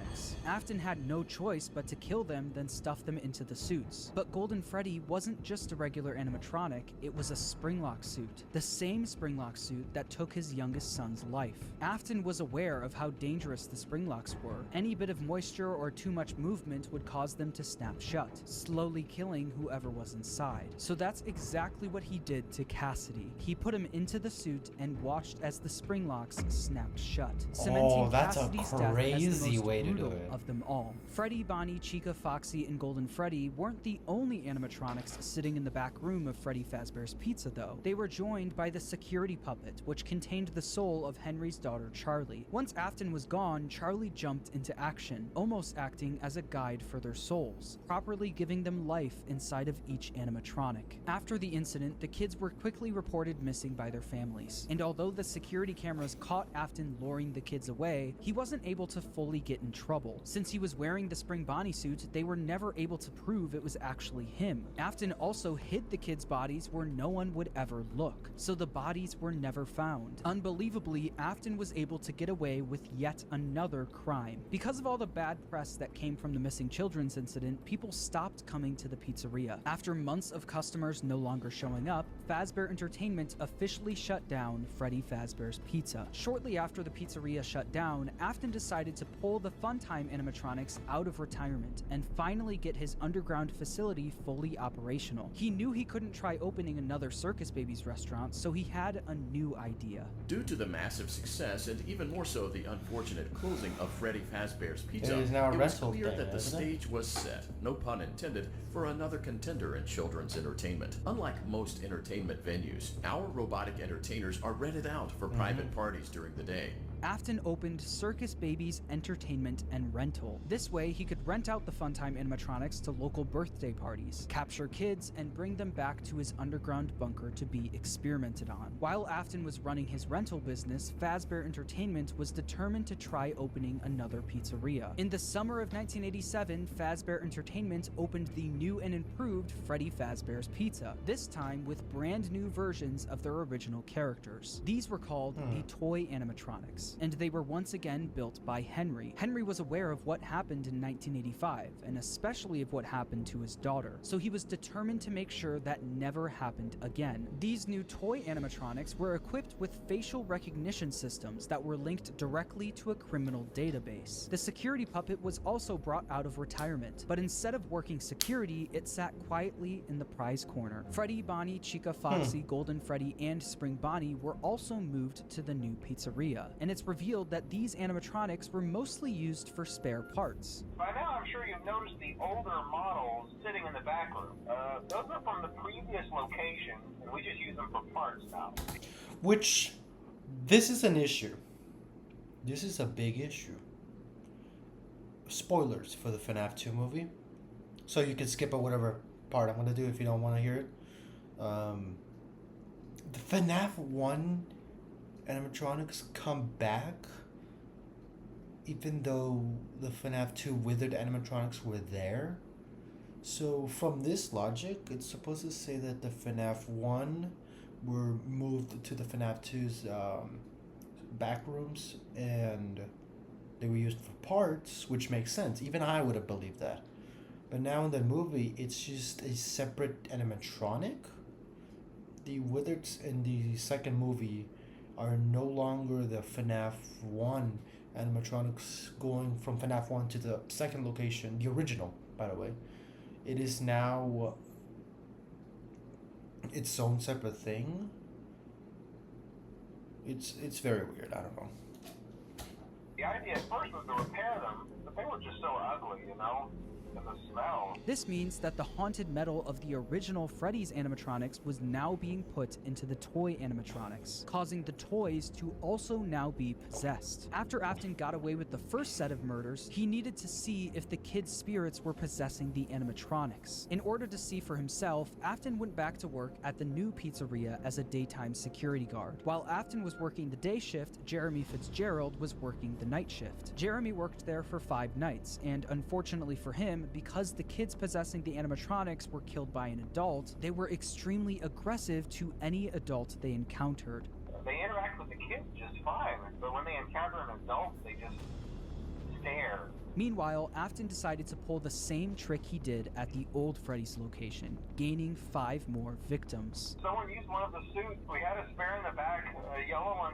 Afton had no choice but to kill them, then stuff them into the suits. But Golden Freddy wasn't just a regular animatronic, it was a Springlock suit. The same Springlock suit that took his youngest son's life. Afton was aware of how dangerous the Springlocks were. Any bit of moisture or too much movement would cause them to snap shut, slowly killing whoever was inside. So that's exactly what he did to Cassidy. He put him into the suit and watched as the Springlocks snapped shut, cementing that's Cassidy's a death as crazy the most way to do brutal it. of them all. Freddy, Bonnie, Chica, Foxy, and Golden Freddy weren't the only animatronics sitting in the back room of Freddy Fazbear's Pizza, though. They were joined by the security puppet, which contained the soul of Henry's daughter, Charlie. Once Afton was gone, Charlie jumped into action, almost acting as a guide for their souls, properly giving them life inside of each animatronic. After the incident, the kids were quickly reported missing by their families, and although the security cameras caught Afton luring the kids away, he wasn't able to fully get in trouble. Since he was wearing the Spring Bonnie suit, they were never able to prove it was actually him. Afton also hid the kids' bodies where no one would ever look, so the bodies were never found. Unbelievably, Afton was able to get away with yet another crime. Because of all the bad press that came from the missing children's incident, people stopped coming to the pizzeria. After months of customers no longer showing up, Fazbear Entertainment officially shut down Freddy Fazbear's Pizza. Shortly after the pizzeria shut down, Afton decided to pull the Funtime animatronics out of retirement and finally get his underground facility fully operational. He knew he couldn't try opening another Circus Babies restaurant, so he had a new idea. Due to the massive success and even more so the unfortunate closing of Freddy Fazbear's Pizza, It is now a was rental clear thing, that the isn't it? stage was set, no pun intended, for another contender in children's entertainment. Unlike most entertainment venues, our robotic entertainers are rented out for private parties during the day. Afton opened Circus Babies Entertainment and Rental. This way, he could rent out the Funtime animatronics to local birthday parties, capture kids, and bring them back to his underground bunker to be experimented on. While Afton was running his rental business, Fazbear Entertainment was determined to try opening another pizzeria. In the summer of 1987, Fazbear Entertainment opened the new and improved Freddy Fazbear's Pizza, this time with brand new versions of their original characters. These were called the Toy Animatronics, and they were once again built by Henry. Henry was aware of what happened in 1985, and especially of what happened to his daughter, so he was determined to make sure that never happened again. These new toy animatronics were equipped with facial recognition systems that were linked directly to a criminal database. The security puppet was also brought out of retirement, but instead of working security, it sat quietly in the prize corner. Freddy, Bonnie, Chica, Foxy, Golden Freddy, and Spring Bonnie were also moved to the new pizzeria, and it's revealed that these animatronics were mostly used for spare parts. By now, I'm sure you've noticed the older models sitting in the back room. Those are from the previous location, and we just use them for parts now. Which, this is an issue. This is a big issue. Spoilers for the Fnaf 2 movie. So you can skip at whatever part I'm going to do if you don't want to hear it. The Fnaf 1 animatronics come back even though the Fnaf 2 withered animatronics were there. So from this logic, it's supposed to say that the Fnaf 1 were moved to the Fnaf 2's back rooms and they were used for parts, which makes sense. Even I would have believed that. But now in the movie, it's just a separate animatronic. The withers in the second movie are no longer the Fnaf 1 animatronics going from Fnaf 1 to the second location, the original, by the way. It is now its own separate thing. It's very weird, I don't know. The idea at first was to repair them, but they were just so ugly, you know? and the smell. This means that the haunted metal of the original Freddy's animatronics was now being put into the toy animatronics, causing the toys to also now be possessed. After Afton got away with the first set of murders, he needed to see if the kids' spirits were possessing the animatronics. In order to see for himself, Afton went back to work at the new pizzeria as a daytime security guard. While Afton was working the day shift, Jeremy Fitzgerald was working the night shift. Jeremy worked there for 5 nights, and unfortunately for him, because the kids possessing the animatronics were killed by an adult, they were extremely aggressive to any adult they encountered. They interact with the kids just fine, but when they encounter an adult, they just stare. Meanwhile, Afton decided to pull the same trick he did at the old Freddy's location, gaining 5 more victims. Someone used one of the suits. We had a spare in the back, a yellow one.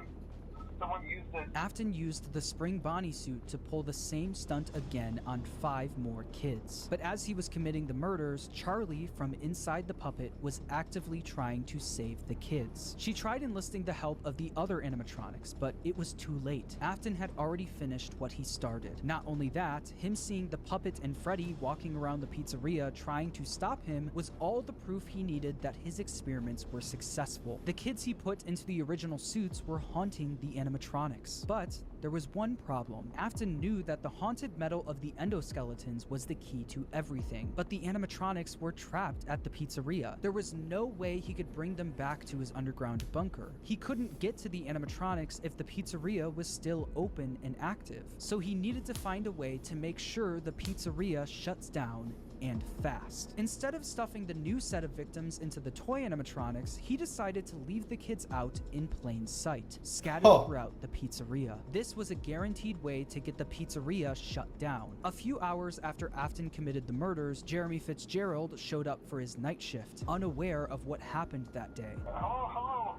Someone used it. Afton used the Spring Bonnie suit to pull the same stunt again on 5 more kids. But as he was committing the murders, Charlie from inside the puppet was actively trying to save the kids. She tried enlisting the help of the other animatronics, but it was too late. Afton had already finished what he started. Not only that, him seeing the puppet and Freddy walking around the pizzeria trying to stop him was all the proof he needed that his experiments were successful. The kids he put into the original suits were haunting the animatronics. But there was one problem. Afton knew that the haunted metal of the endoskeletons was the key to everything, but the animatronics were trapped at the pizzeria. There was no way he could bring them back to his underground bunker. He couldn't get to the animatronics if the pizzeria was still open and active, so he needed to find a way to make sure the pizzeria shuts down and fast. Instead of stuffing the new set of victims into the toy animatronics, he decided to leave the kids out in plain sight, scattered throughout the pizzeria. This was a guaranteed way to get the pizzeria shut down. A few hours after Afton committed the murders, Jeremy Fitzgerald showed up for his night shift, unaware of what happened that day. Hello.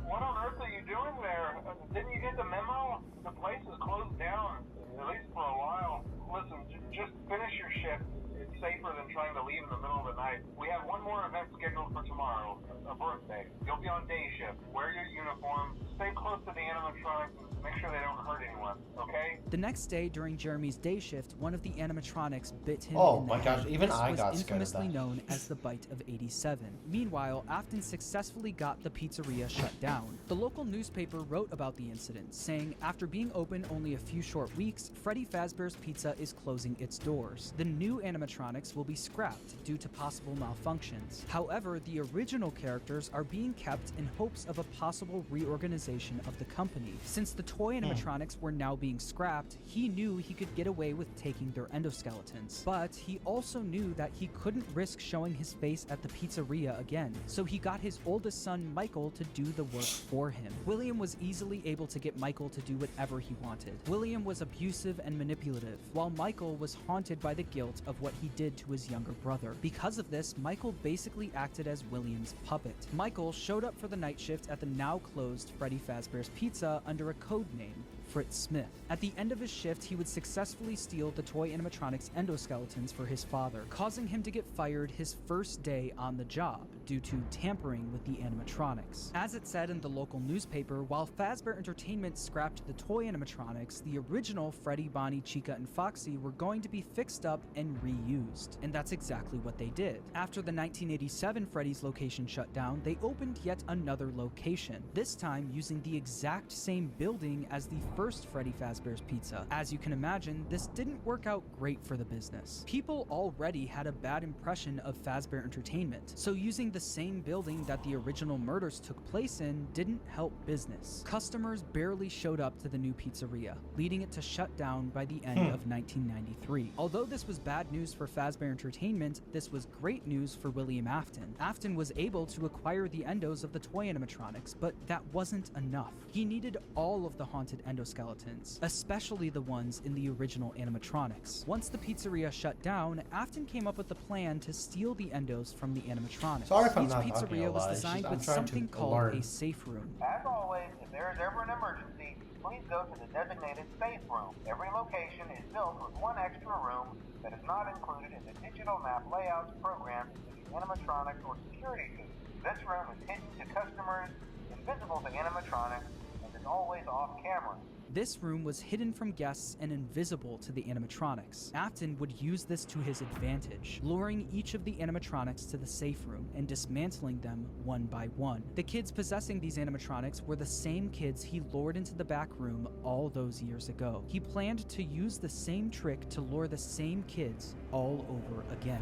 What on earth are you doing there? Didn't you get the memo? The place is closed down, at least for a while. Listen, just finish your shift. It's safer than trying to leave in the middle of the night. We have one more event scheduled for tomorrow, a birthday. You'll be on day shift. Wear your uniform. Stay close to the animatronics and make sure they don't hurt anyone, okay? The next day, during Jeremy's day shift, one of the animatronics bit him Oh in the my gosh, head. even this I was got scared of infamously that. known as the Bite of 87. Meanwhile, Afton successfully got the pizzeria shut down. The local newspaper wrote about the incident, saying, after being open only a few short weeks, Freddy Fazbear's Pizza is closing its doors. The new animatronics will be scrapped due to possible malfunctions. However, the original characters are being kept in hopes of a possible reorganization of the company. Since the toy animatronics were now being scrapped, he knew he could get away with taking their endoskeletons. But he also knew that he couldn't risk showing his face at the pizzeria again, so he got his oldest son Michael to do the work for him. William was easily able to get Michael to do whatever he wanted. William was abusive and manipulative, while Michael was haunted by the guilt of what he did to his younger brother. Because of this, Michael basically acted as William's puppet. Michael showed up for the night shift at the now closed Freddy Fazbear's Pizza under a code name, Fritz Smith. At the end of his shift, he would successfully steal the toy animatronics endoskeletons for his father, causing him to get fired his first day on the job due to tampering with the animatronics. As it said in the local newspaper, while Fazbear Entertainment scrapped the toy animatronics, the original Freddy, Bonnie, Chica, and Foxy were going to be fixed up and reused. And that's exactly what they did. After the 1987 Freddy's location shut down, they opened yet another location, this time using the exact same building as the first Freddy Fazbear's Pizza. As you can imagine, this didn't work out great for the business. People already had a bad impression of Fazbear Entertainment, so using the same building that the original murders took place in didn't help business. Customers barely showed up to the new pizzeria, leading it to shut down by the end of 1993. Although this was bad news for Fazbear Entertainment, this was great news for William Afton. Afton was able to acquire the endos of the toy animatronics, but that wasn't enough. He needed all of the haunted endoskeletons, especially the ones in the original animatronics. Once the pizzeria shut down, Afton came up with a plan to steal the endos from the animatronics. Sorry if I'm Each not talking pizzeria a was lot. It's designed just I'm with trying something to called learn. a safe room. As always, if there is ever an emergency, please go to the designated safe room. Every location is built with one extra room that is not included in the digital map layouts programmed into the animatronics or security suite. This room is hidden to customers, invisible to animatronics, and is always off camera. This room was hidden from guests and invisible to the animatronics. Afton would use this to his advantage, luring each of the animatronics to the safe room and dismantling them one by one. The kids possessing these animatronics were the same kids he lured into the back room all those years ago. He planned to use the same trick to lure the same kids all over again.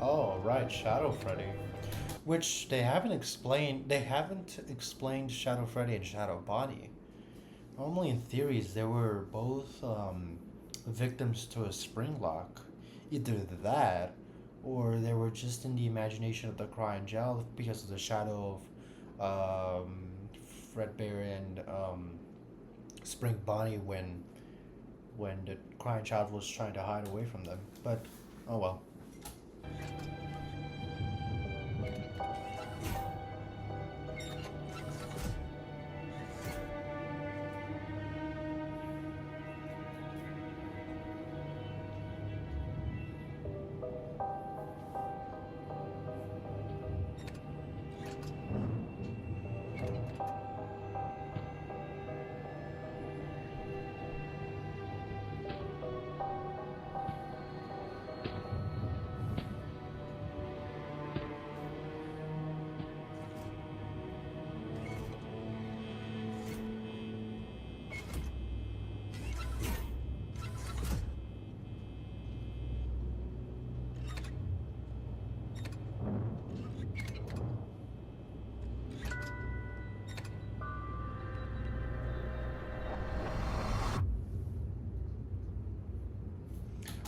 Oh, right, Shadow Freddy. Which they haven't explained. They haven't explained Shadow Freddy and Shadow Bonnie. Normally, in theories, they were both victims to a spring lock. Either that, or they were just in the imagination of the crying child because of the shadow of Fredbear and Spring Bonnie when the crying child was trying to hide away from them. But oh well.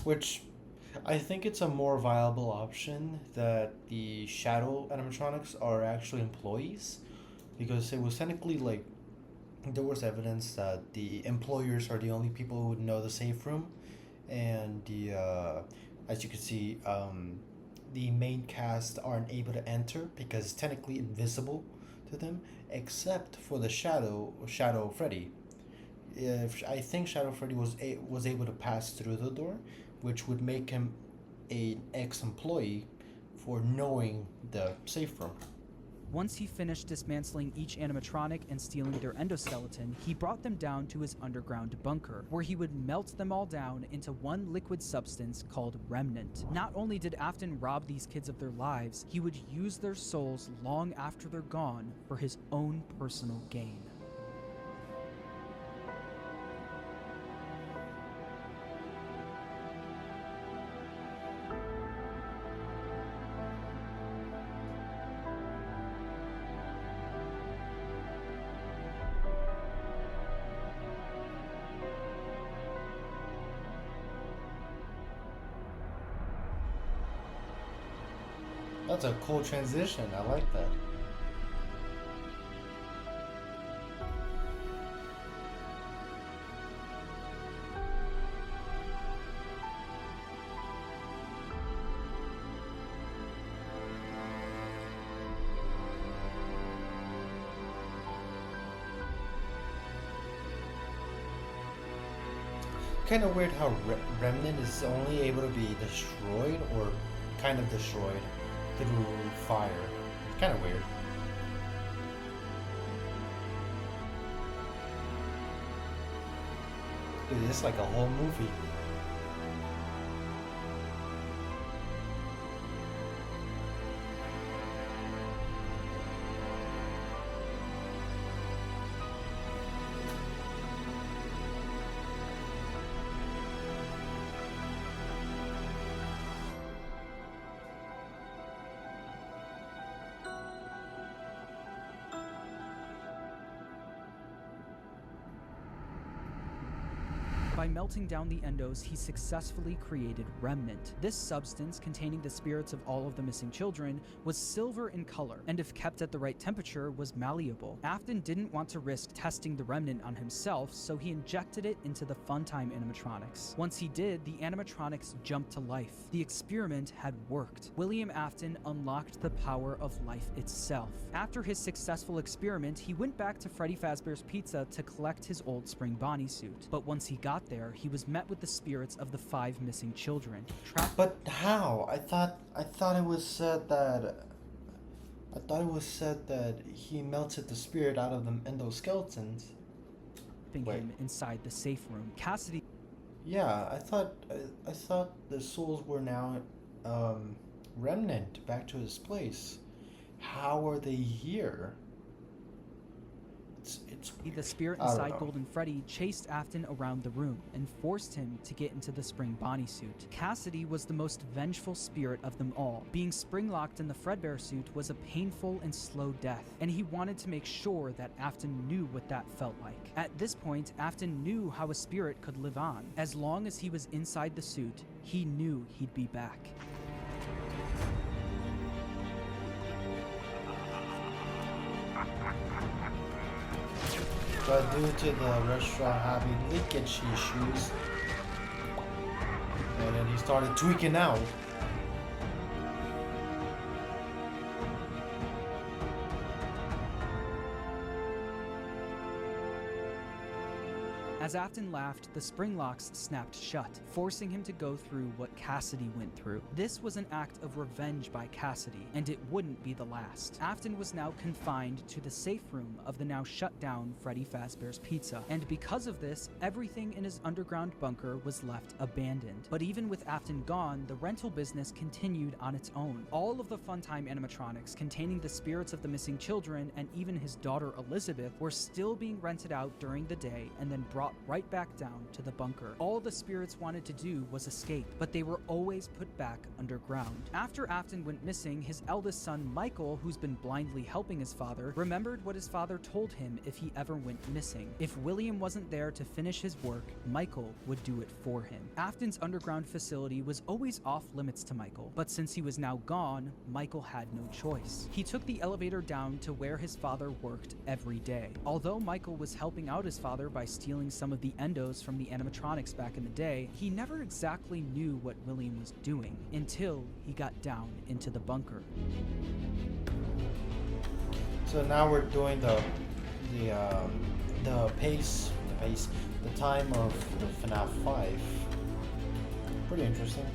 Which I think it's a more viable option that the shadow animatronics are actually employees, because it was technically like there was evidence that the employers are the only people who would know the safe room, and the as you can see, the main cast aren't able to enter because it's technically invisible to them, except for the Shadow Freddy. If I think Shadow Freddy was able to pass through the door, which would make him an ex-employee for knowing the safe room. Once he finished dismantling each animatronic and stealing their endoskeleton, he brought them down to his underground bunker, where he would melt them all down into one liquid substance called Remnant. Not only did Afton rob these kids of their lives, he would use their souls long after they're gone for his own personal gain. That's a cool transition. I like that. Kind of weird how Remnant is only able to be destroyed or kind of destroyed through fire. It's kind of weird. Dude, it's like a whole movie. By melting down the endos, he successfully created Remnant. This substance, containing the spirits of all of the missing children, was silver in color, and if kept at the right temperature, was malleable. Afton didn't want to risk testing the Remnant on himself, so he injected it into the Funtime animatronics. Once he did, the animatronics jumped to life. The experiment had worked. William Afton unlocked the power of life itself. After his successful experiment, he went back to Freddy Fazbear's Pizza to collect his old Spring Bonnie suit. But once he got there, he was met with the spirits of the 5 missing children. But how? I thought it was said that he melted the spirit out of them endoskeletons. Him inside the safe room. Cassidy. Yeah, I thought the souls were now Remnant back to his place. How are they here? It's the spirit inside Golden Freddy chased Afton around the room and forced him to get into the Spring Bonnie suit. Cassidy was the most vengeful spirit of them all. Being spring-locked in the Fredbear suit was a painful and slow death, and he wanted to make sure that Afton knew what that felt like. At this point, Afton knew how a spirit could live on. As long as he was inside the suit, he knew he'd be back. But due to the restaurant having leakage issues, and then he started tweaking out. As Afton laughed, the spring locks snapped shut, forcing him to go through what Cassidy went through. This was an act of revenge by Cassidy, and it wouldn't be the last. Afton was now confined to the safe room of the now shut down Freddy Fazbear's Pizza, and because of this, everything in his underground bunker was left abandoned. But even with Afton gone, the rental business continued on its own. All of the Funtime animatronics containing the spirits of the missing children and even his daughter Elizabeth were still being rented out during the day and then brought right back down to the bunker. All the spirits wanted to do was escape, but they were always put back underground. After Afton went missing, his eldest son Michael, who's been blindly helping his father, remembered what his father told him if he ever went missing. If William wasn't there to finish his work, Michael would do it for him. Afton's underground facility was always off limits to Michael, but since he was now gone, Michael had no choice. He took the elevator down to where his father worked every day. Although Michael was helping out his father by stealing some of the endos from the animatronics back in the day, he never exactly knew what William was doing until he got down into the bunker. So now we're doing the time of the FNAF 5. Pretty interesting.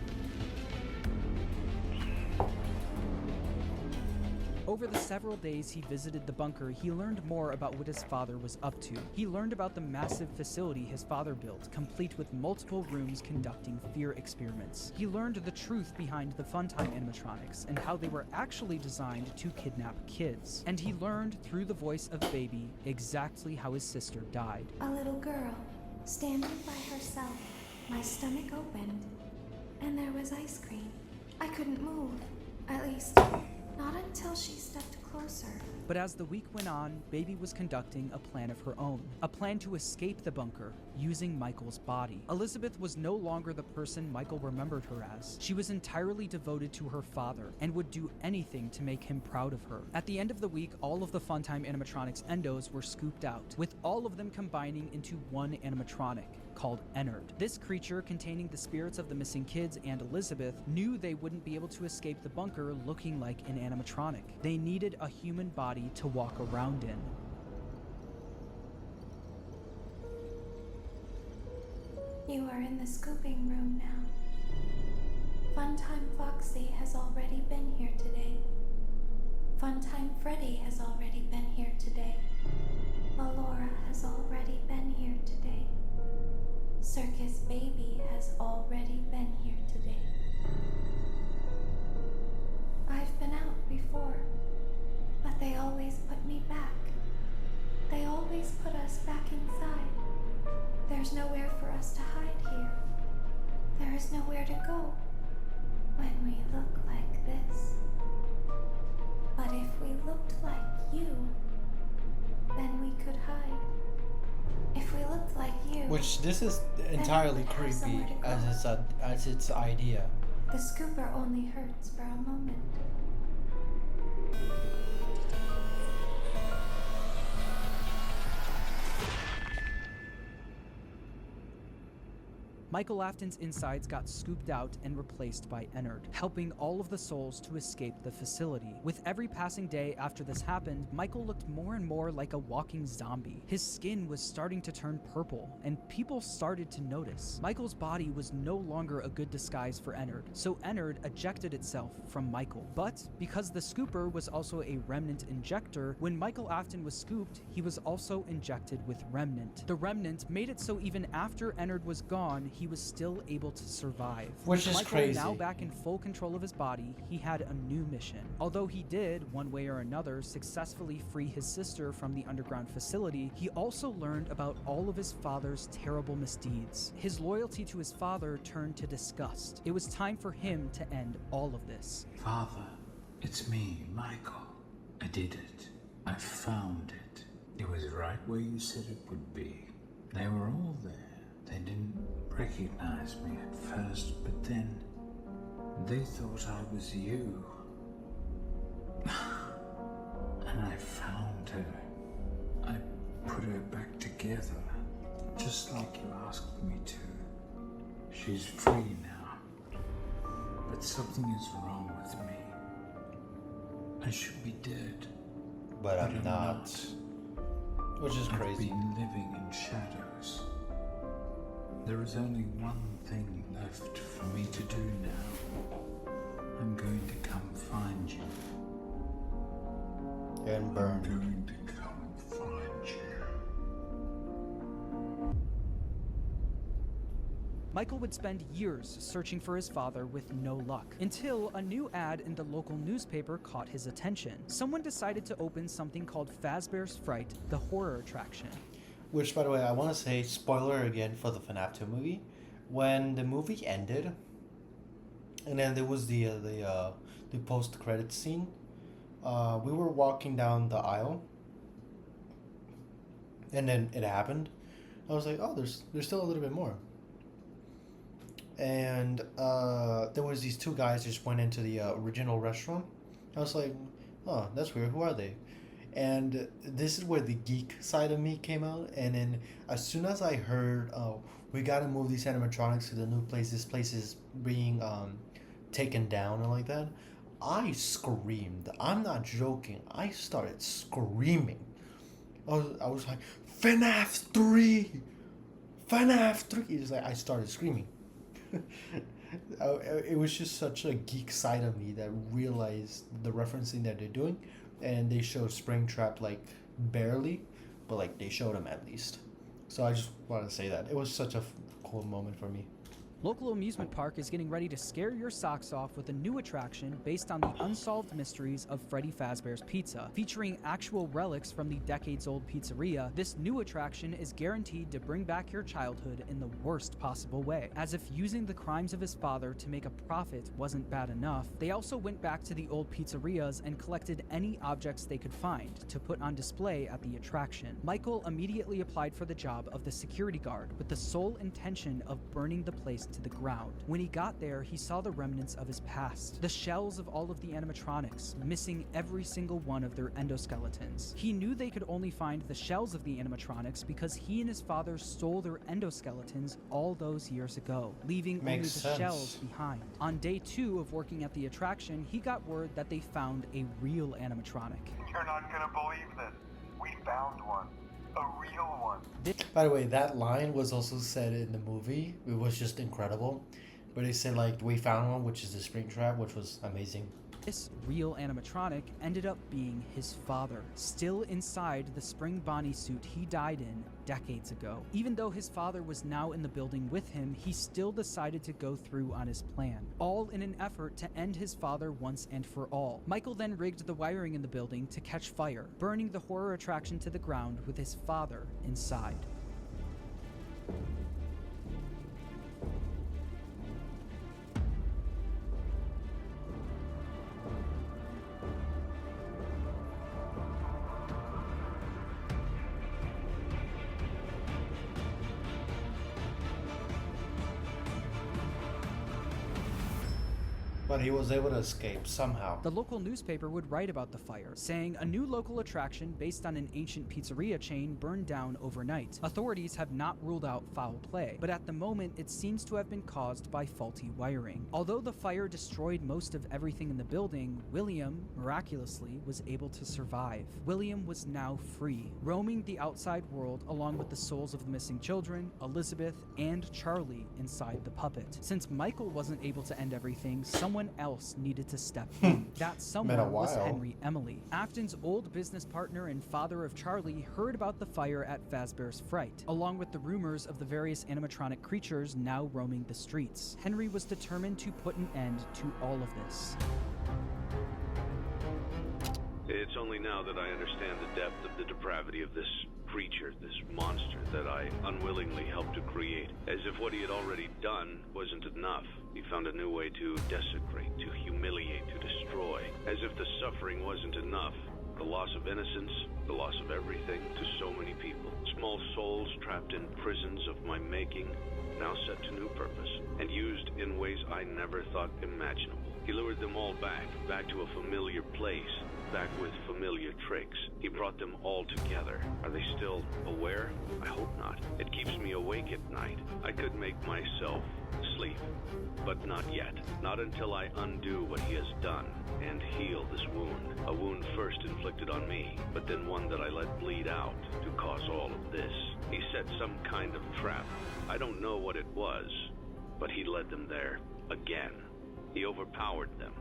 Over the several days he visited the bunker, he learned more about what his father was up to. He learned about the massive facility his father built, complete with multiple rooms conducting fear experiments. He learned the truth behind the Funtime animatronics and how they were actually designed to kidnap kids. And he learned through the voice of Baby exactly how his sister died. A little girl, standing by herself, my stomach opened, and there was ice cream. I couldn't move, at least not until she stepped closer. But as the week went on, Baby was conducting a plan of her own, a plan to escape the bunker using Michael's body. Elizabeth was no longer the person Michael remembered her as. She was entirely devoted to her father and would do anything to make him proud of her. At the end of the week, all of the Funtime animatronics endos were scooped out, with all of them combining into one animatronic called Ennard. This creature, containing the spirits of the missing kids and Elizabeth, knew they wouldn't be able to escape the bunker looking like an animatronic. They needed a human body to walk around in. You are in the scooping room now. Funtime Foxy has already been here today. Funtime Freddy has already been here today. Alora has already been here today. Circus Baby has already been here today. I've been out before, but they always put me back. They always put us back inside. There's nowhere for us to hide here. There is nowhere to go when we look like this. But if we looked like you, then we could hide. If we looked like you, Which this is entirely we'd have creepy somewhere to go. as its idea. The scooper only hurts for a moment. Michael Afton's insides got scooped out and replaced by Ennard, helping all of the souls to escape the facility. With every passing day after this happened, Michael looked more and more like a walking zombie. His skin was starting to turn purple, and people started to notice. Michael's body was no longer a good disguise for Ennard, so Ennard ejected itself from Michael. But because the scooper was also a remnant injector, when Michael Afton was scooped, he was also injected with remnant. The remnant made it so even after Ennard was gone, he was still able to survive. Which is Michael, crazy. now back in full control of his body, he had a new mission. Although he did, one way or another, successfully free his sister from the underground facility, he also learned about all of his father's terrible misdeeds. His loyalty to his father turned to disgust. It was time for him to end all of this. Father, it's me, Michael. I did it. I found it. It was right where you said it would be. They were all there. They didn't recognize me at first, but then they thought I was you. And I found her. I put her back together, just like you asked me to. She's free now, but something is wrong with me. I should be dead, But I'm not. Which is I've crazy. been living in shadows. There is only one thing left for me to do now. I'm going to come find you. And burn. I'm going to come find you. Michael would spend years searching for his father with no luck, until a new ad in the local newspaper caught his attention. Someone decided to open something called Fazbear's Fright, the horror attraction. Which, by the way, I want to say, spoiler again for the Fnaf 2 movie. When the movie ended, and then there was the post-credits scene, we were walking down the aisle, and then it happened. I was like, oh, there's still a little bit more. And there was these two guys just went into the original restaurant. I was like, oh, that's weird. Who are they? And this is where the geek side of me came out. And then as soon as I heard, oh, we got to move these animatronics to the new place, this place is being taken down and like that, I screamed. I'm not joking. I started screaming. I was like, FNAF 3! FNAF 3! It's like I started screaming. It was just such a geek side of me that realized the referencing that they're doing. And they showed Springtrap like barely, but like they showed him at least. So I just wanted to say that. It was such a cool moment for me. Local amusement park is getting ready to scare your socks off with a new attraction based on the unsolved mysteries of Freddy Fazbear's Pizza. Featuring actual relics from the decades-old pizzeria, this new attraction is guaranteed to bring back your childhood in the worst possible way. As if using the crimes of his father to make a profit wasn't bad enough, they also went back to the old pizzerias and collected any objects they could find to put on display at the attraction. Michael immediately applied for the job of the security guard with the sole intention of burning the place to the ground. When he got there, he saw the remnants of his past, the shells of all of the animatronics, missing every single one of their endoskeletons. He knew they could only find the shells of the animatronics because he and his father stole their endoskeletons all those years ago, leaving only the shells behind. On day 2 of working at the attraction, he got word that they found a real animatronic. You're not gonna believe this. We found one. A real one. By the way, that line was also said in the movie. It was just incredible. But they said, like, we found one, which is the Springtrap, which was amazing. This real animatronic ended up being his father, still inside the Spring Bonnie suit he died in decades ago. Even though his father was now in the building with him, he still decided to go through on his plan, all in an effort to end his father once and for all. Michael then rigged the wiring in the building to catch fire, burning the horror attraction to the ground with his father inside. But he was able to escape somehow. The local newspaper would write about the fire, saying a new local attraction based on an ancient pizzeria chain burned down overnight. Authorities have not ruled out foul play, but at the moment it seems to have been caused by faulty wiring. Although the fire destroyed most of everything in the building, William, miraculously, was able to survive. William was now free, roaming the outside world along with the souls of the missing children, Elizabeth, and Charlie inside the puppet. Since Michael wasn't able to end everything, someone else needed to step in. That someone was Henry Emily. Afton's old business partner and father of Charlie heard about the fire at Fazbear's Fright, along with the rumors of the various animatronic creatures now roaming the streets. Henry was determined to put an end to all of this. It's only now that I understand the depth of the depravity of this creature, this monster that I unwillingly helped to create. As if what he had already done wasn't enough. He found a new way to desecrate, to humiliate, to destroy. As if the suffering wasn't enough. The loss of innocence, the loss of everything to so many people. Small souls trapped in prisons of my making, now set to new purpose, and used in ways I never thought imaginable. He lured them all back to a familiar place, back with familiar tricks. He brought them all together. Are they still aware? I hope not. It keeps me awake at night. I could make myself sleep, but not yet. Not until I undo what he has done and heal this wound. A wound first inflicted on me, but then one that I let bleed out to cause all of this. He set some kind of trap. I don't know what it was, but he led them there again. He overpowered them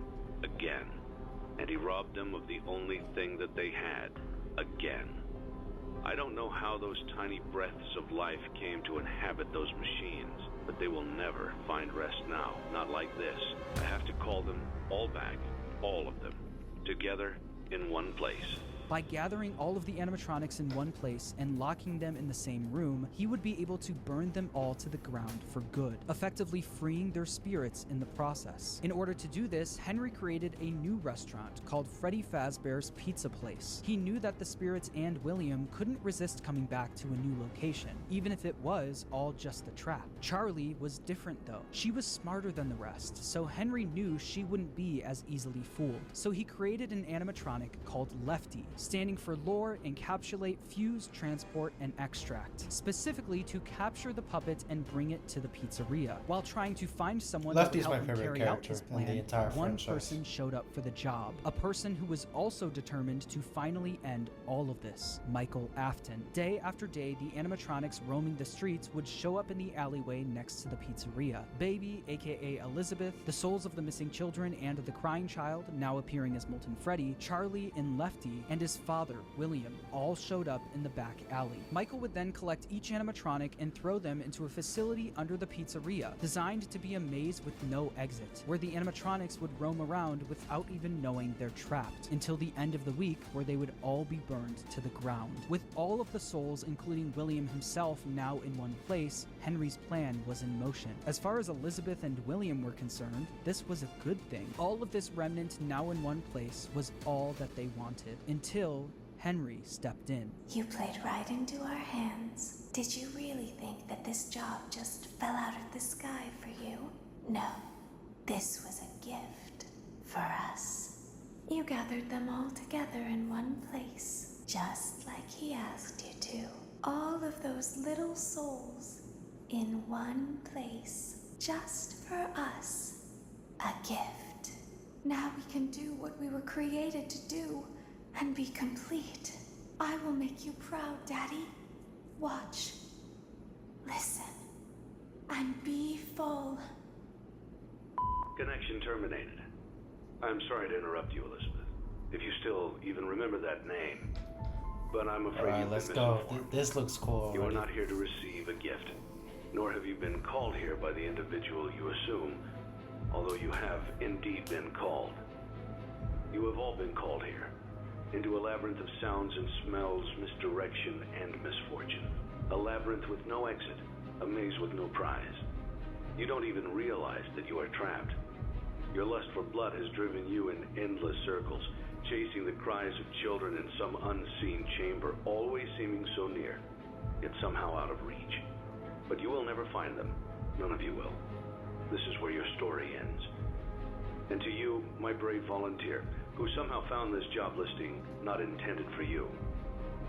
again. And he robbed them of the only thing that they had, again. I don't know how those tiny breaths of life came to inhabit those machines, but they will never find rest now, not like this. I have to call them all back, all of them, together in one place. By gathering all of the animatronics in one place and locking them in the same room, he would be able to burn them all to the ground for good, effectively freeing their spirits in the process. In order to do this, Henry created a new restaurant called Freddy Fazbear's Pizza Place. He knew that the spirits and William couldn't resist coming back to a new location, even if it was all just a trap. Charlie was different though. She was smarter than the rest, so Henry knew she wouldn't be as easily fooled. So he created an animatronic called Lefty, standing for Lure, Encapsulate, Fuse, Transport, and Extract, specifically to capture the puppet and bring it to the pizzeria. While trying to find someone Lefty's that would help my him favorite carry out his character in plan, the entire one franchise. person showed up for the job, a person who was also determined to finally end all of this, Michael Afton. Day after day, the animatronics roaming the streets would show up in the alleyway next to the pizzeria. Baby, aka Elizabeth, the souls of the missing children and the crying child, now appearing as Molten Freddy, Charlie and Lefty, and his father, William, all showed up in the back alley. Michael would then collect each animatronic and throw them into a facility under the pizzeria, designed to be a maze with no exit, where the animatronics would roam around without even knowing they're trapped, until the end of the week, where they would all be burned to the ground. With all of the souls, including William himself, now in one place, Henry's plan was in motion. As far as Elizabeth and William were concerned, this was a good thing. All of this remnant now in one place was all that they wanted, until Henry stepped in. You played right into our hands. Did you really think that this job just fell out of the sky for you? No. This was a gift for us. You gathered them all together in one place, just like he asked you to. All of those little souls in one place, just for us. A gift. Now we can do what we were created to do and be complete. I will make you proud, Daddy. Watch. Listen. And be full. Connection terminated. I'm sorry to interrupt you, Elizabeth. If you still even remember that name. But I'm afraid Alright, you've let's been go. misinformed. This looks cool You are already. not here to receive a gift. Nor have you been called here by the individual you assume, although you have indeed been called. You have all been called here, into a labyrinth of sounds and smells, misdirection and misfortune. A labyrinth with no exit, a maze with no prize. You don't even realize that you are trapped. Your lust for blood has driven you in endless circles, chasing the cries of children in some unseen chamber, always seeming so near, yet somehow out of reach. But you will never find them. None of you will. This is where your story ends. And to you, my brave volunteer, who somehow found this job listing not intended for you.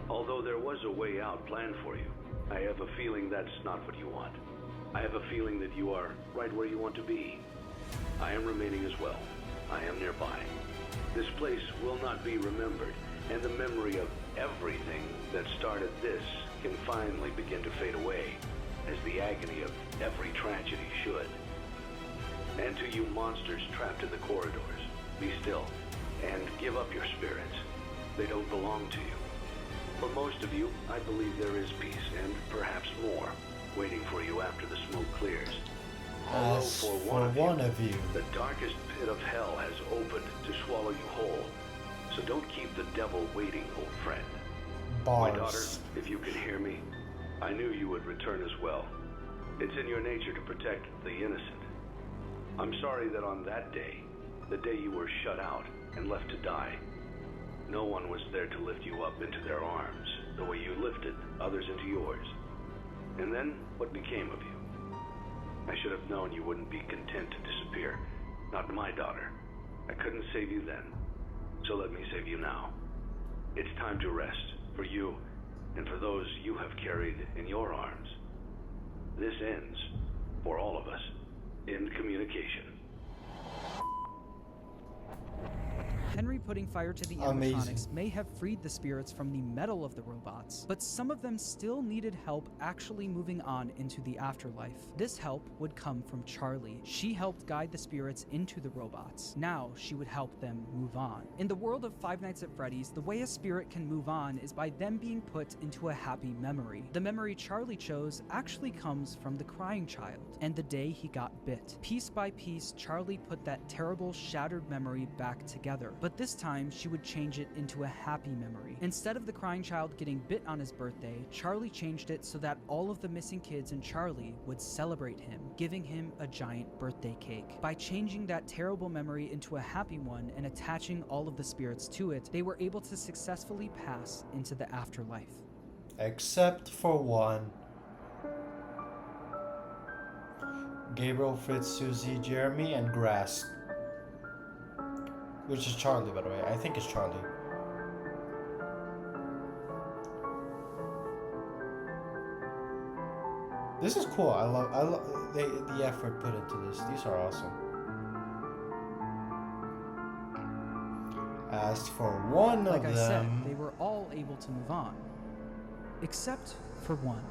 Although there was a way out planned for you, I have a feeling that's not what you want. I have a feeling that you are right where you want to be. I am remaining as well. I am nearby. This place will not be remembered, and the memory of everything that started this can finally begin to fade away, as the agony of every tragedy should. And to you monsters trapped in the corridors, be still, and give up your spirits. They don't belong to you. For most of you, I believe there is peace, and perhaps more, waiting for you after the smoke clears. Although As for one of you, the darkest pit of hell has opened to swallow you whole. So don't keep the devil waiting, old friend. Bars. My daughter, if you can hear me, I knew you would return as well. It's in your nature to protect the innocent. I'm sorry that on that day, the day you were shut out and left to die, no one was there to lift you up into their arms, the way you lifted others into yours. And then, what became of you? I should have known you wouldn't be content to disappear. Not my daughter. I couldn't save you then, so let me save you now. It's time to rest, for you, and for those you have carried in your arms. This ends, for all of us, in communication. Henry putting fire to the animatronics may have freed the spirits from the metal of the robots, but some of them still needed help actually moving on into the afterlife. This help would come from Charlie. She helped guide the spirits into the robots. Now she would help them move on. In the world of Five Nights at Freddy's, the way a spirit can move on is by them being put into a happy memory. The memory Charlie chose actually comes from the crying child and the day he got bit. Piece by piece, Charlie put that terrible, shattered memory back together. But this time, she would change it into a happy memory. Instead of the crying child getting bit on his birthday, Charlie changed it so that all of the missing kids and Charlie would celebrate him, giving him a giant birthday cake. By changing that terrible memory into a happy one and attaching all of the spirits to it, they were able to successfully pass into the afterlife. Except for one. Gabriel, Fritz, Susie, Jeremy, and Grass. Which is Charlie, by the way. I think it's Charlie. This is cool. I love the effort put into this. These are awesome. As for one of them, like I said, they were all able to move on, except for one.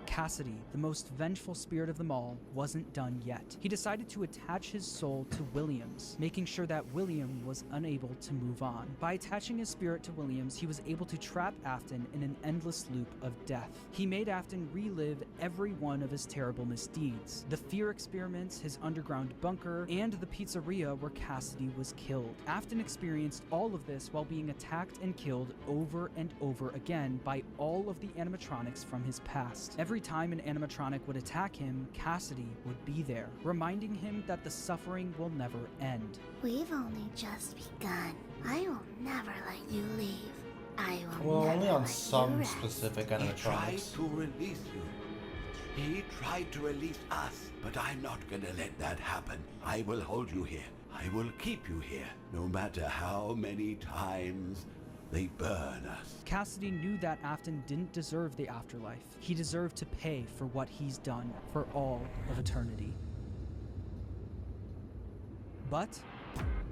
Cassidy, the most vengeful spirit of them all, wasn't done yet. He decided to attach his soul to Williams, making sure that William was unable to move on. By attaching his spirit to Williams, he was able to trap Afton in an endless loop of death. He made Afton relive every one of his terrible misdeeds. The fear experiments, his underground bunker, and the pizzeria where Cassidy was killed. Afton experienced all of this while being attacked and killed over and over again by all of the animatronics from his past. Every time an animatronic would attack him, Cassidy would be there, reminding him that the suffering will never end. We've only just begun. I will never let you leave. I will well, never only on let some you rest. specific He tried animatronics. to release you. He tried to release us, but I'm not gonna let that happen. I will hold you here. I will keep you here, no matter how many times they burn us. Cassidy knew that Afton didn't deserve the afterlife. He deserved to pay for what he's done for all of eternity. But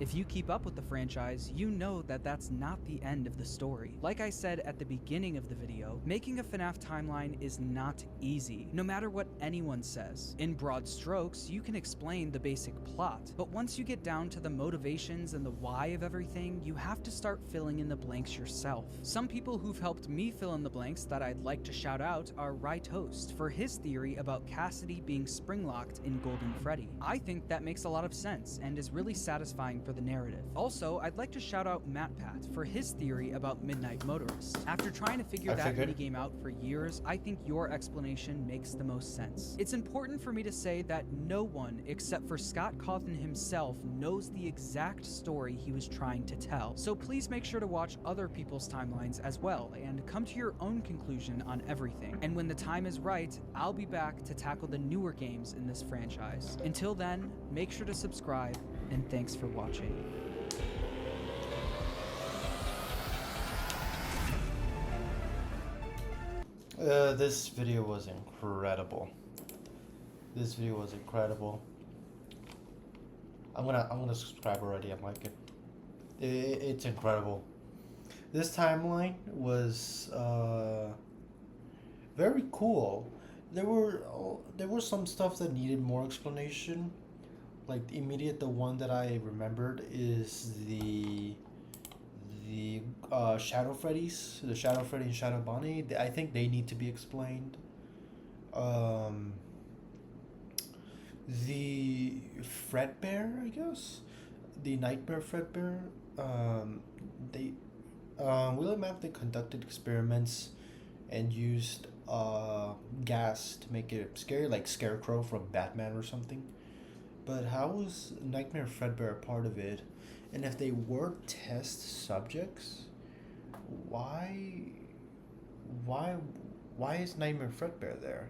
If you keep up with the franchise, you know that that's not the end of the story. Like I said at the beginning of the video, making a FNAF timeline is not easy, no matter what anyone says. In broad strokes, you can explain the basic plot, but once you get down to the motivations and the why of everything, you have to start filling in the blanks yourself. Some people who've helped me fill in the blanks that I'd like to shout out are Rytoast for his theory about Cassidy being spring-locked in Golden Freddy. I think that makes a lot of sense and is really satisfying for the narrative. Also, I'd like to shout out MatPat for his theory about Midnight Motorist. After trying to figure that minigame out for years, I think your explanation makes the most sense. It's important for me to say that no one except for Scott Cawthon himself knows the exact story he was trying to tell. So please make sure to watch other people's timelines as well and come to your own conclusion on everything. And when the time is right, I'll be back to tackle the newer games in this franchise. Until then, make sure to subscribe, and thanks for watching. This video was incredible. This video was incredible. I'm gonna subscribe already. I'm like it's incredible. This timeline was very cool. There were some stuff that needed more explanation. Like the one that I remembered is the Shadow Freddy's, the Shadow Freddy and Shadow Bonnie. I think they need to be explained. The Fredbear, I guess, the Nightmare Fredbear. William Afton conducted experiments and used gas to make it scary, like Scarecrow from Batman or something. But how was Nightmare Fredbear a part of it? And if they were test subjects, why is Nightmare Fredbear there?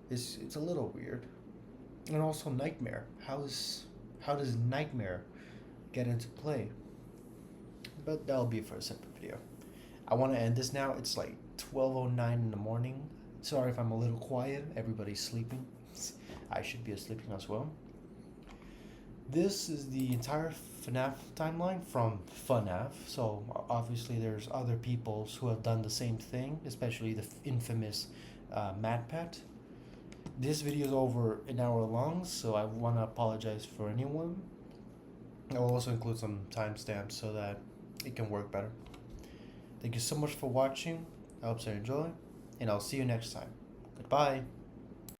It's a little weird. And also Nightmare. How does Nightmare get into play? But that'll be for a separate video. I want to end this now. It's like 12:09 in the morning. Sorry if I'm a little quiet. Everybody's sleeping. I should be sleeping as well. This is the entire FNAF timeline from Fnaf. So obviously there's other people who have done the same thing, especially the infamous MatPat. This video is over an hour long, so I want to apologize for anyone. I will also include some timestamps so that it can work better. Thank you so much for watching. I hope you enjoy, and I'll see you next time. Goodbye.